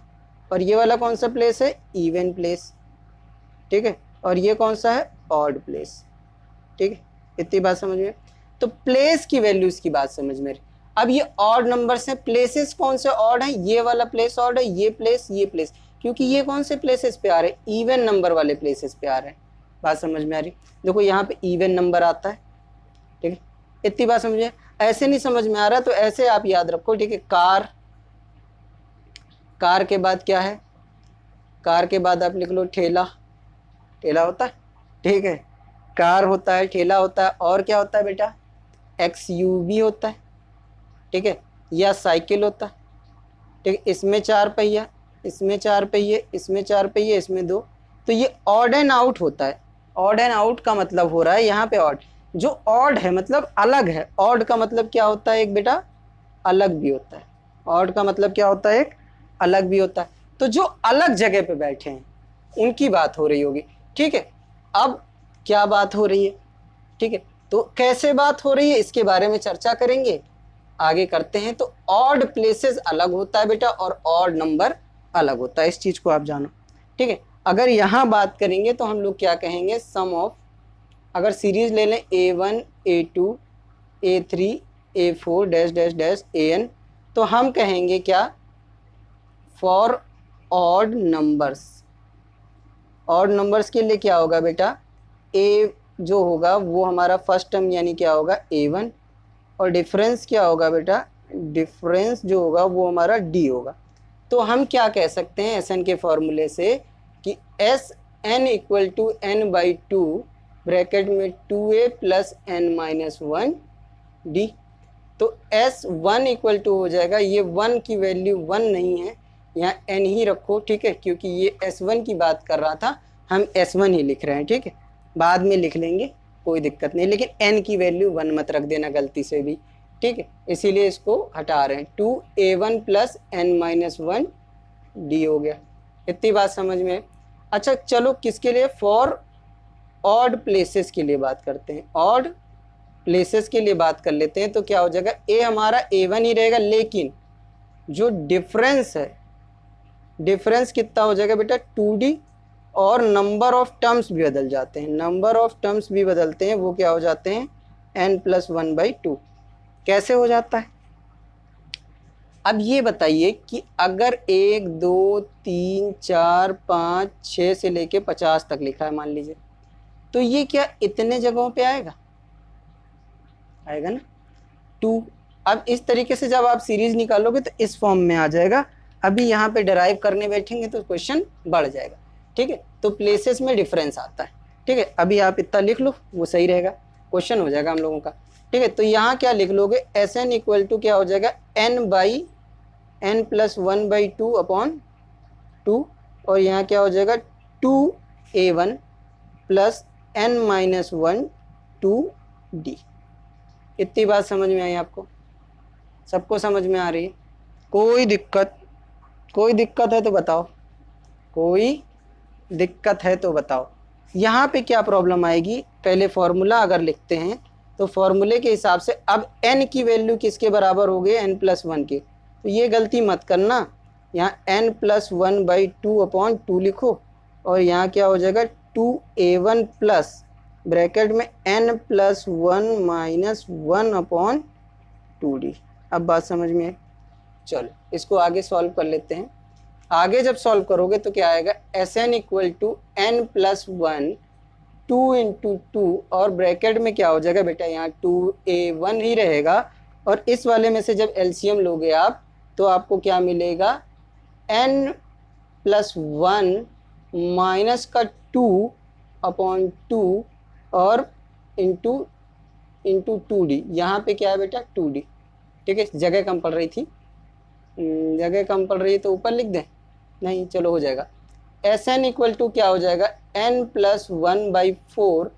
और ये वाला कौन सा प्लेस है, इवन प्लेस। ठीक है, और ये कौन सा है, ऑड प्लेस। ठीक है, इतनी बात समझ में। तो प्लेस की वैल्यूज की बात समझ में। अब ये ऑड नंबर्स हैं, प्लेसेस कौन से ऑड हैं, ये वाला प्लेस ऑड है, ये प्लेस, क्योंकि ये कौन से प्लेसेस पे आ रहे हैं, इवन नंबर वाले प्लेसेस पे आ रहे हैं। बात समझ में आ रही? देखो यहाँ पे इवन नंबर आता है। ठीक है, इतनी बात समझिए। ऐसे नहीं समझ में आ रहा तो ऐसे आप याद रखो। ठीक है, कार के बाद क्या है, कार के बाद आप लिख लो ठेला होता है। ठीक है, कार होता है, ठेला होता है, और क्या होता है बेटा, XUV होता है। ठीक है, या साइकिल होता है। ठीक है, इसमें 4 पहिया, इसमें 4 पहिए, इसमें 4 पहिए, इसमें 2, तो ये ऑड एंड आउट होता है। ऑड एंड आउट का मतलब हो रहा है यहाँ पे ऑड, जो ऑड है मतलब अलग है। ऑड का मतलब क्या होता है, एक बेटा अलग भी होता है। ऑड का मतलब क्या होता है, एक अलग भी होता है। तो जो अलग जगह पे बैठे हैं उनकी बात हो रही होगी। ठीक है, अब क्या बात हो रही है, ठीक है, तो कैसे बात हो रही है इसके बारे में चर्चा करेंगे, आगे करते हैं। तो ऑड प्लेसेस अलग होता है बेटा, और ऑड नंबर अलग होता है, इस चीज को आप जानो। ठीक है, अगर यहाँ बात करेंगे तो हम लोग क्या कहेंगे, सम ऑफ, अगर सीरीज ले लें A1 A2 A3 A4 dash dash dash AN, तो हम कहेंगे क्या, for odd numbers. Odd numbers के लिए क्या होगा बेटा, A जो होगा वो हमारा फर्स्ट टर्म यानी क्या होगा A1, और डिफरेंस क्या होगा बेटा, डिफरेंस जो होगा वो हमारा D होगा। तो हम क्या कह सकते हैं SN के फॉर्मूले से कि SN equal to n/2 bracket में 2a plus n minus 1 D। तो S1 इक्वल टू हो जाएगा, ये 1 की वैल्यू 1 नहीं है, यहाँ n ही रखो। ठीक है, क्योंकि ये S1 की बात कर रहा था, हम S1 ही लिख रहे हैं, ठीक है, बाद में लिख लेंगे कोई दिक्कत नहीं, लेकिन n की वैल्यू 1 मत रख देना गलती से भी, ठीक है, इसीलिए इसको हटा रहे हैं। 2a1 plus n minus 1 d हो गया। इतनी बात समझ में। अच्छा चलो किसके लिए, फॉर ऑड प्लेसेस के लिए बात करते हैं, ऑड प्लेसेस के लिए बात कर लेते हैं। तो क्या हो जाएगा, a हमारा a1 ही रहेगा, लेकिन जो डिफरेंस है, डिफरेंस कितना हो जाएगा बेटा 2d, और नंबर ऑफ टर्म्स भी बदल जाते हैं, नंबर ऑफ टर्म्स भी बदलते हैं, वो क्या हो जाते हैं n+1/2। कैसे हो जाता है, अब ये बताइए कि अगर 1 2 3 4 5 6 से लेके 50 तक लिखा है मान लीजिए, तो ये क्या इतने जगहों पे आएगा, आएगा ना 2। अब इस तरीके से जब आप सीरीज निकालोगे तो इस फॉर्म में आ जाएगा। अभी यहाँ पे डराइव करने बैठेंगे तो क्वेश्चन बढ़ जाएगा, ठीक है। तो प्लेसेस में डिफरेंस आता है, ठीक है। अभी आप इतना लिख लो, वो सही रहेगा, क्वेश्चन हो जाएगा हम लोगों का, ठीक है। तो यहाँ क्या लिख लोगे, Sn इक्वल टू क्या हो जाएगा n/n+1/2 अपॉन 2, और यहाँ क्या हो जाएगा 2a1 प्लस n-1 2d। इतनी बात समझ में आई आपको, सबको समझ में आ रही है, कोई दिक्कत है तो बताओ, कोई दिक्कत है तो बताओ। यहाँ पे क्या प्रॉब्लम आएगी, पहले फॉर्मूला अगर लिखते हैं तो फॉर्मूले के हिसाब से अब n की वैल्यू किसके बराबर हो गई, n+1 के, तो ये गलती मत करना, यहाँ n+1/2 अपॉन 2 लिखो, और यहाँ क्या हो जाएगा 2a1 प्लस ब्रैकेट में n+1 माइनस 1 अपॉन 2d। अब बात समझ में है, चलो इसको आगे सॉल्व कर लेते हैं। आगे जब सॉल्व करोगे तो क्या आएगा, Sn equal to n+1 2 into 2, और ब्रैकेट में क्या हो जाएगा बेटा, यहाँ 2a1 ही रहेगा, और इस वाले में से जब एलसीएम लोगे आप तो आपको क्या मिलेगा, n+1 माइनस का 2 अपॉन 2 और इंटू 2d। यहाँ पे क्या है बेटा 2d, ठीक है। जगह कम पड़ रही थी, जगह कम पड़ रही है तो ऊपर लिख दें, नहीं चलो हो जाएगा। Sn इक्वल टू क्या हो जाएगा n+1/4,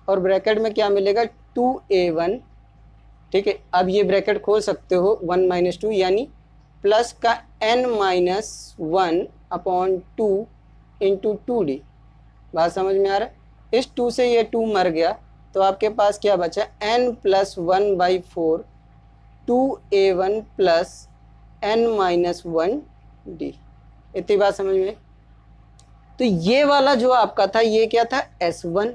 और ब्रैकेट में क्या मिलेगा 2a1, ठीक है। अब ये ब्रैकेट खोल सकते हो 1 - 2, यानी प्लस का n-1 अपॉन 2 इंटू 2d। बात समझ में आ रहा है, इस 2 से ये 2 मर गया, तो आपके पास क्या बचा, n+1/4 2a1 plus n-1 d। इतनी बात समझ में। तो ये वाला जो आपका था ये क्या था S1,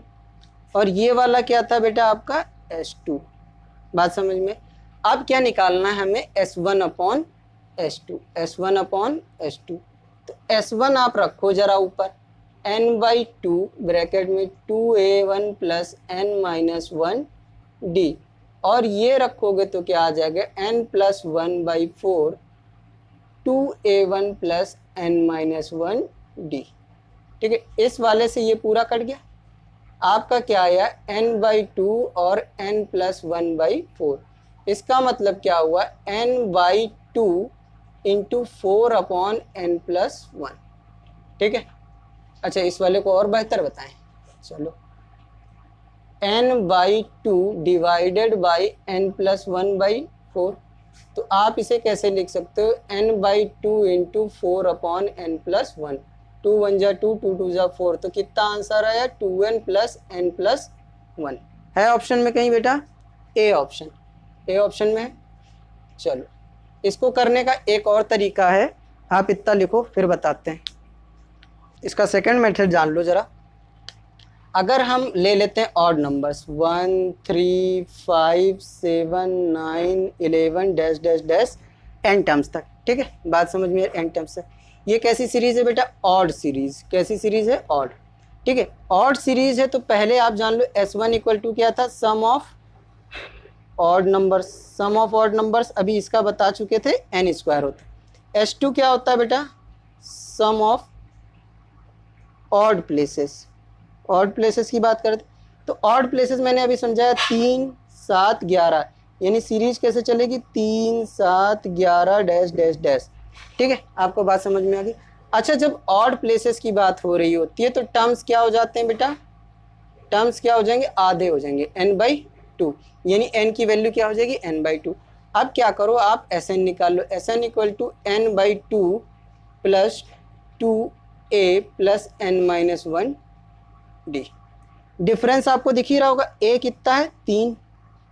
और ये वाला क्या था बेटा आपका S2। बात समझ में। अब क्या निकालना है हमें, S1 upon S2, S1 upon S2। तो S1 आप रखो जरा ऊपर, n/2 ब्रैकेट में 2a1 प्लस n-1 d, और ये रखोगे तो क्या आ जाएगा n+1/4 2a1 plus n-1 d, ठीक है। इस वाले से ये पूरा कट गया, आपका क्या आया n/2 और n+1/4। इसका मतलब क्या हुआ, n/2 इंटू 4 अपॉन n+1, ठीक है। अच्छा इस वाले को और बेहतर बताएं, चलो n/2 डिवाइडेड बाई n+1/4। तो आप इसे कैसे लिख सकते हो, n/2 इंटू 4 अपॉन n+1, 2 1 जा 2, 2 2 जा 4, तो कितना आंसर आया 2n प्लस n+1। है ऑप्शन में कहीं बेटा, ए ऑप्शन, ए ऑप्शन में है। चलो इसको करने का एक और तरीका है, आप इतना लिखो फिर बताते हैं। इसका सेकंड मेथड जान लो जरा। अगर हम ले लेते हैं odd numbers 1 3 5 7 9 11 dash dash dash n terms तक, ठीक है। बात समझ में, n टर्म्स है। ये कैसी सीरीज है बेटा, ऑड सीरीज। कैसी सीरीज है, ऑड, ठीक है। ऑड सीरीज है तो पहले आप जान लो S1 इक्वल टू क्या था, sum of odd numbers, sum of odd numbers. अभी इसका बता चुके थे n² होता है। S2 क्या होता है बेटा, sum of odd places. Odd places की बात करते तो ऑड प्लेसेस मैंने अभी समझाया 3 7 11, यानी सीरीज कैसे चलेगी 3 7 11 डैश डैश डैश, ठीक है। आपको बात समझ में आ गई। अच्छा, जब ऑड प्लेसेस की बात हो रही होती है तो टर्म्स क्या हो जाते हैं बेटा, टर्म्स क्या हो जाएंगे, आधे हो जाएंगे, n/2, यानी n की वैल्यू क्या हो जाएगी, n/2। अब क्या करो आप Sn निकाल लो, Sn equal to n/2 plus 2a plus n-1d। Difference आपको दिख ही रहा होगा, a कितना है 3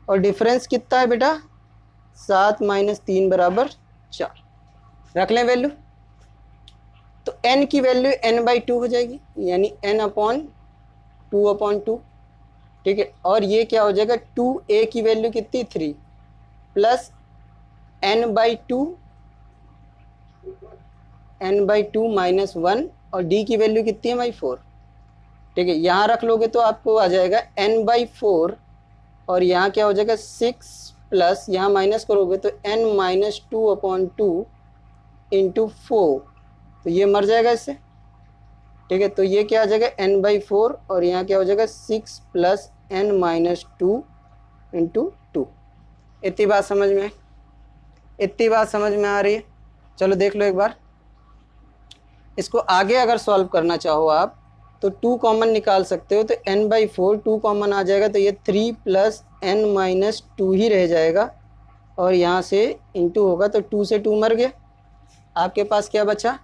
और डिफरेंस कितना है बेटा 7 - 3 बराबर 4। रख लें वैल्यू, तो n की वैल्यू n/2 हो जाएगी, यानी n/2/2, ठीक है। और ये क्या हो जाएगा 2a की वैल्यू कितनी 3 प्लस n/2 -1 और d की वैल्यू कितनी है भाई 4, ठीक है। यहाँ रख लोगे तो आपको आ जाएगा n/4 और यहाँ क्या हो जाएगा 6 प्लस यहाँ माइनस करोगे तो n-2/2 इंटू 4, तो ये मर जाएगा इससे, ठीक है। तो ये क्या आ जाएगा n/4 और यहाँ क्या हो जाएगा 6 प्लस n-2 इंटू 2। इतनी बात समझ में है, इतनी बात समझ में आ रही है। चलो देख लो एक बार इसको आगे, अगर सॉल्व करना चाहो आप तो 2 कॉमन निकाल सकते हो, तो n/4 2 कॉमन आ जाएगा तो ये 3 प्लस n-2 ही रह जाएगा और यहाँ से इंटू होगा तो 2 से 2 मर गया। आपके पास क्या बचा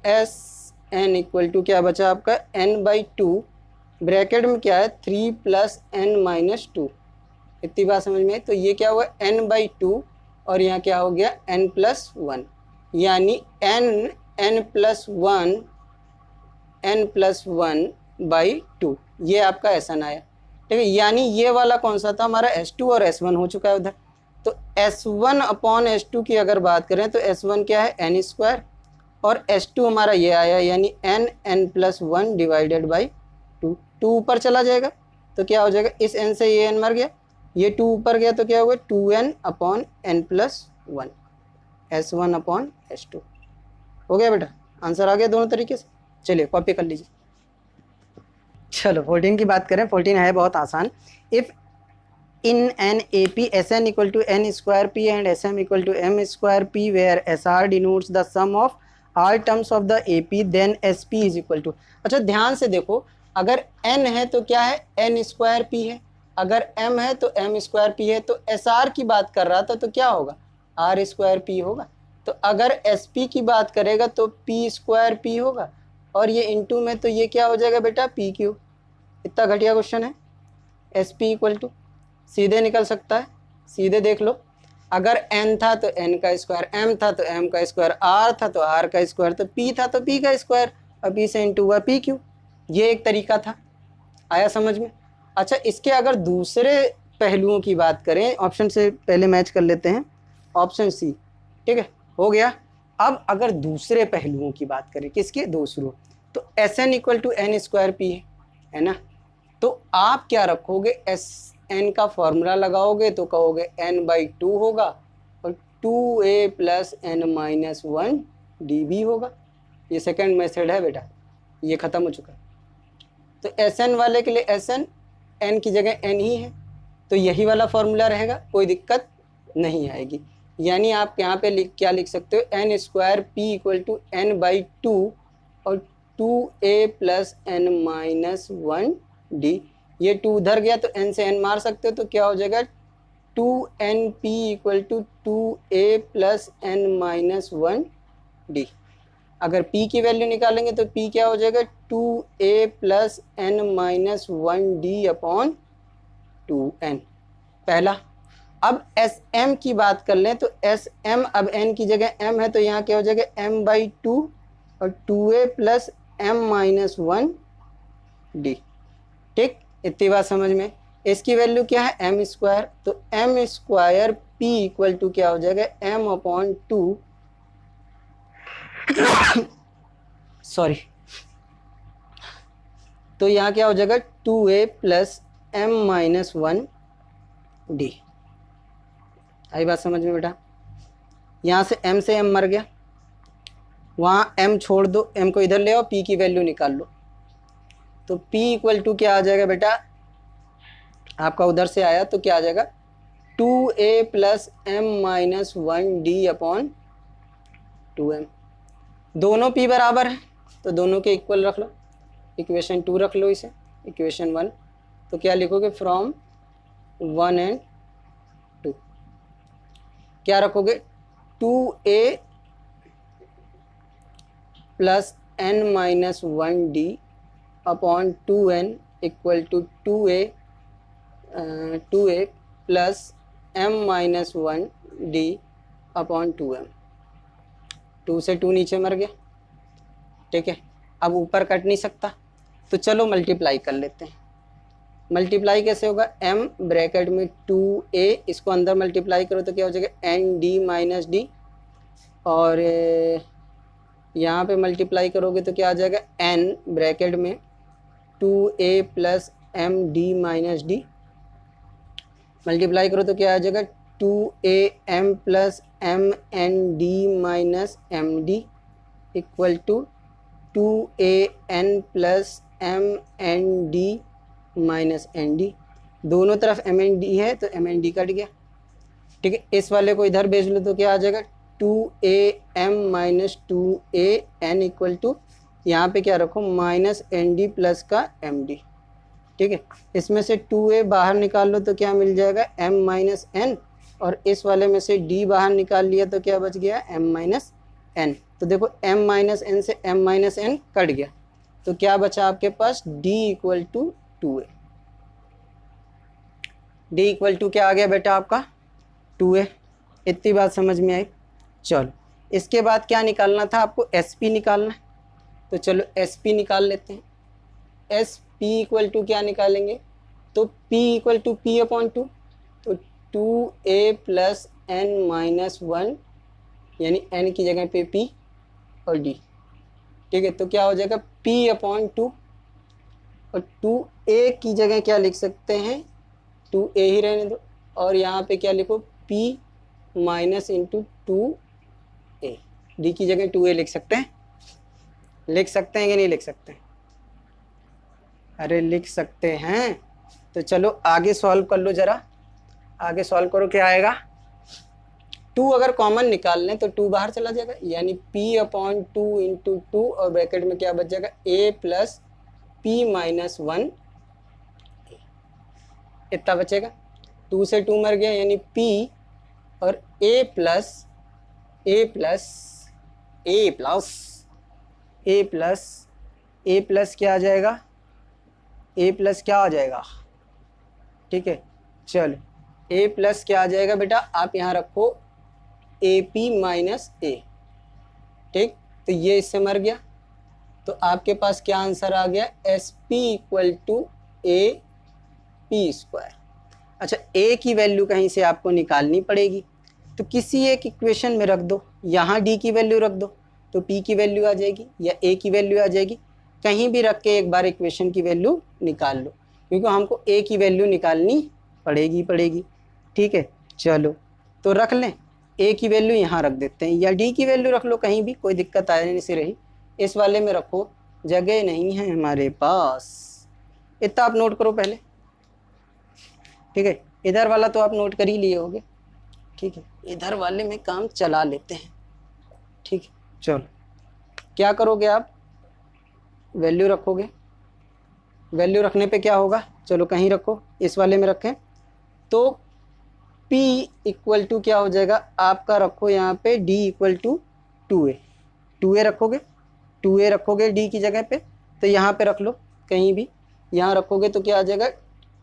Sn इक्वल टू क्या बचा आपका n/2 ब्रैकेट में क्या है 3 प्लस n-2। इतनी बात समझ में। तो ये क्या हुआ n/2 और यहाँ क्या हो गया n+1, यानी n+1/2, ये आपका Sn आया, ठीक है। यानी ये वाला कौन सा था हमारा S2 और S1 हो चुका है उधर। तो S1/S2 की अगर बात करें तो S1 क्या है n² और S2 हमारा ये आया, यानी n+1 डिवाइडेड बाई 2। 2 ऊपर चला जाएगा तो क्या हो जाएगा, इस n से ये n मर गया, ये 2 ऊपर गया तो क्या होगा 2n/n+1 S1/S2 हो गया बेटा। आंसर आ गया दोनों तरीके से। चलिए कॉपी कर लीजिए। चलो 14 की बात करें, 14 है बहुत आसान। If in an AP Sn equal to n square p and Sm equal to m square p where Sr denotes the sum of all terms of the AP then Sp is equal to। अच्छा ध्यान से देखो, अगर n है तो क्या है n स्क्वायर p है, अगर m है तो m स्क्वायर p है, तो Sr की बात कर रहा था तो क्या होगा r स्क्वायर p होगा। तो अगर Sp की बात करेगा तो p स्क्वायर p होगा और ये इंटू में तो ये क्या हो जाएगा बेटा pq। इतना घटिया क्वेश्चन है। Sp इक्वल टू सीधे निकल सकता है, सीधे देख लो, अगर n था तो n का स्क्वायर, m था तो m का स्क्वायर, r था तो r का स्क्वायर, तो p था तो p का स्क्वायर, और p से इंटू हुआ pq। ये एक तरीका था, आया समझ में। अच्छा इसके अगर दूसरे पहलुओं की बात करें, ऑप्शन से पहले मैच कर लेते हैं, ऑप्शन सी, ठीक है हो गया। अब अगर दूसरे पहलुओं की बात करें, किसके दूसरों, तो Sn equal to n square p है ना, तो आप क्या रखोगे Sn का फॉर्मूला लगाओगे तो कहोगे n/2 होगा और 2a प्लस n-1d भी होगा। ये सेकंड मेथड है बेटा, ये ख़त्म हो चुका है। तो Sn वाले के लिए Sn n की जगह n ही है, तो यही वाला फॉर्मूला रहेगा, कोई दिक्कत नहीं आएगी। यानी आप यहाँ पे क्या लिख सकते हो, n square p equal to n/2 और 2a प्लस n-1d। ये 2 उधर गया तो n से n मार सकते हो, तो क्या हो जाएगा 2np equal to 2a plus n-1d। अगर p की वैल्यू निकालेंगे तो p क्या हो जाएगा 2a plus n-1d upon 2n पहला। अब Sm की बात कर लें तो Sm अब n की जगह m है तो यहाँ क्या हो जाएगा m/2 और 2a प्लस m-1d। ठीक, इतनी बात समझ में। इसकी वैल्यू क्या है m स्क्वायर, तो m square p equal to क्या हो जाएगा m/2 सॉरी, तो यहाँ क्या हो जाएगा 2a प्लस m-1d। आई बात समझ में बेटा। यहाँ से m से m मर गया, वहाँ m छोड़ दो, m को इधर ले आओ, p की वैल्यू निकाल लो, तो p इक्वल टू क्या आ जाएगा बेटा, आपका उधर से आया तो क्या आ जाएगा 2a plus m-1d upon 2m। दोनों p बराबर है तो दोनों के इक्वल रख लो, इक्वेशन 2 रख लो इसे, इक्वेशन 1। तो क्या लिखोगे, फ्रॉम 1 एंड 2 क्या रखोगे, 2a plus n-1d upon 2n equal to 2a plus m-1d upon 2m। 2 से 2 नीचे मर गया, ठीक है। अब ऊपर कट नहीं सकता तो चलो मल्टीप्लाई कर लेते हैं। मल्टीप्लाई कैसे होगा, m ब्रैकेट में 2a, इसको अंदर मल्टीप्लाई करो तो क्या हो जाएगा, n-d माइनस डी, और यहाँ पे मल्टीप्लाई करोगे तो क्या आ जाएगा, n ब्रैकेट में 2a plus m-d minus D, multiply करो तो क्या आ जाएगा, 2am plus m-n-d minus m-d equal to 2an plus m-n-d minus n-d। दोनों तरफ m-n-d है तो m-n-d कट गया, ठीक है। इस वाले को इधर भेज लो तो क्या आ जाएगा, 2am minus 2an equal to, यहाँ पे क्या रखो, माइनस nd प्लस का md, ठीक है। इसमें से 2a बाहर निकाल लो तो क्या मिल जाएगा, m माइनस n, और इस वाले में से d बाहर निकाल लिया तो क्या बच गया, m माइनस n। तो देखो m माइनस n से m माइनस n कट गया तो क्या बचा आपके पास, d equal to 2a। d equal to क्या आ गया बेटा आपका, 2a। इतनी बात समझ में आई। चलो इसके बाद क्या निकालना था आपको, SP निकालना है, तो चलो SP निकाल लेते हैं। SP इक्वल टू क्या निकालेंगे, तो P equal to P upon 2, तो 2a प्लस n-1 यानी n की जगह पे P और D, ठीक है। तो क्या हो जाएगा, P अपॉन 2, और 2a की जगह क्या लिख सकते हैं, 2a ही रहने दो, और यहाँ पे क्या लिखो, P minus into 2a, D की जगह 2a लिख सकते हैं, लिख सकते हैं कि नहीं लिख सकते हैं, अरे लिख सकते हैं। तो चलो आगे सॉल्व कर लो, जरा आगे सॉल्व करो, क्या आएगा, 2 अगर कॉमन निकाल लें तो 2 बाहर चला जाएगा, यानी P अपॉन 2 इंटू 2, और ब्रैकेट में क्या बच जाएगा, a प्लस P माइनस 1, इतना बचेगा। 2 से 2 मर गया यानी P और a प्लस क्या आ जाएगा, a प्लस क्या आ जाएगा, ठीक है। चलो a प्लस क्या आ जाएगा बेटा, आप यहाँ रखो AP माइनस a, ठीक। तो ये इससे मर गया तो आपके पास क्या आंसर आ गया, SP equal to AP square. अच्छा, a की वैल्यू कहीं से आपको निकालनी पड़ेगी, तो किसी एक इक्वेशन में रख दो, यहाँ d की वैल्यू रख दो तो p की वैल्यू आ जाएगी या a की वैल्यू आ जाएगी, कहीं भी रख के एक बार इक्वेशन की वैल्यू निकाल लो, क्योंकि हमको a की वैल्यू निकालनी पड़ेगी, ठीक है। चलो तो रख लें, a की वैल्यू यहाँ रख देते हैं, या d की वैल्यू रख लो, कहीं भी कोई दिक्कत आने नहीं से रही। इस वाले में रखो, जगह नहीं है हमारे पास, इतना आप नोट करो पहले, ठीक है। इधर वाला तो आप नोट कर ही लिए होगे, ठीक है। इधर वाले में काम चला लेते हैं, ठीक है। चलो क्या करोगे आप, वैल्यू रखोगे, वैल्यू रखने पे क्या होगा, चलो कहीं रखो, इस वाले में रखें तो P इक्वल टू क्या हो जाएगा आपका, रखो यहाँ पे D इक्वल टू 2a रखोगे, 2a रखोगे D की जगह पे, तो यहाँ पे रख लो कहीं भी, यहाँ रखोगे तो क्या आ जाएगा,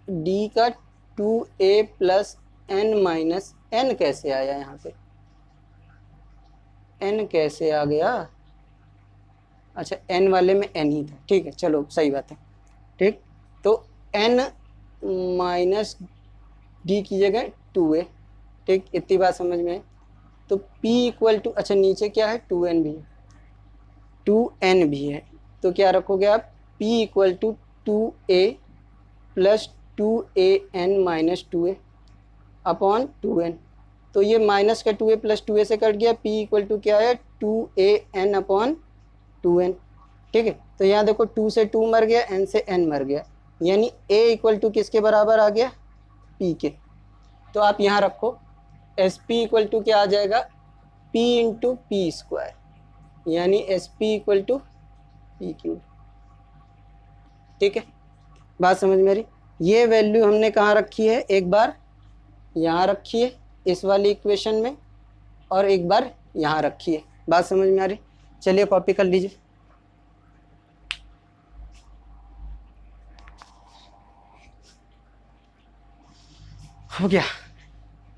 D का 2a plus n minus n कैसे आया, यहाँ पे n कैसे आ गया, अच्छा n वाले में n ही था, ठीक है। चलो सही बात है, ठीक। तो n माइनस डी की जगह 2a, ठीक। इतनी बात समझ में है। तो p इक्वल टू, अच्छा नीचे क्या है, 2n भी है, तो क्या रखोगे आप, p equal to 2a plus 2an minus 2a upon 2n, तो ये माइनस का 2a प्लस 2a से कट गया, p इक्वल टू क्या है, 2an अपॉन 2n, ठीक है। तो यहाँ देखो 2 से 2 मर गया, n से n मर गया, यानी a इक्वल टू किसके बराबर आ गया, p के। तो आप यहाँ रखो SP इक्वल टू क्या आ जाएगा, P इंटू पी स्क्वायर, यानी S P equal to P Q. ठीक है, बात समझ में आ रही। ये वैल्यू हमने कहाँ रखी है, एक बार यहाँ रखी है इस वाली इक्वेशन में, और एक बार यहाँ रखी है। बात समझ में आ रही। चलिए कॉपी कर लीजिए। हो गया।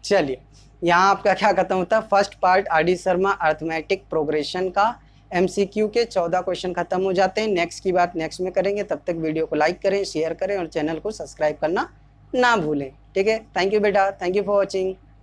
चलिए यहाँ आपका क्या खत्म होता है, first part R D Sharma arithmetic progression का MCQ के 14 क्वेश्चन खत्म हो जाते हैं। नेक्स्ट की बात नेक्स्ट में करेंगे। तब तक वीडियो को लाइक करें, शेयर करें और चैनल को सब्सक्राइब करना ना भूलें। ठीक है, थैंक यू बेटा, थैंक यू फॉर वॉचिंग।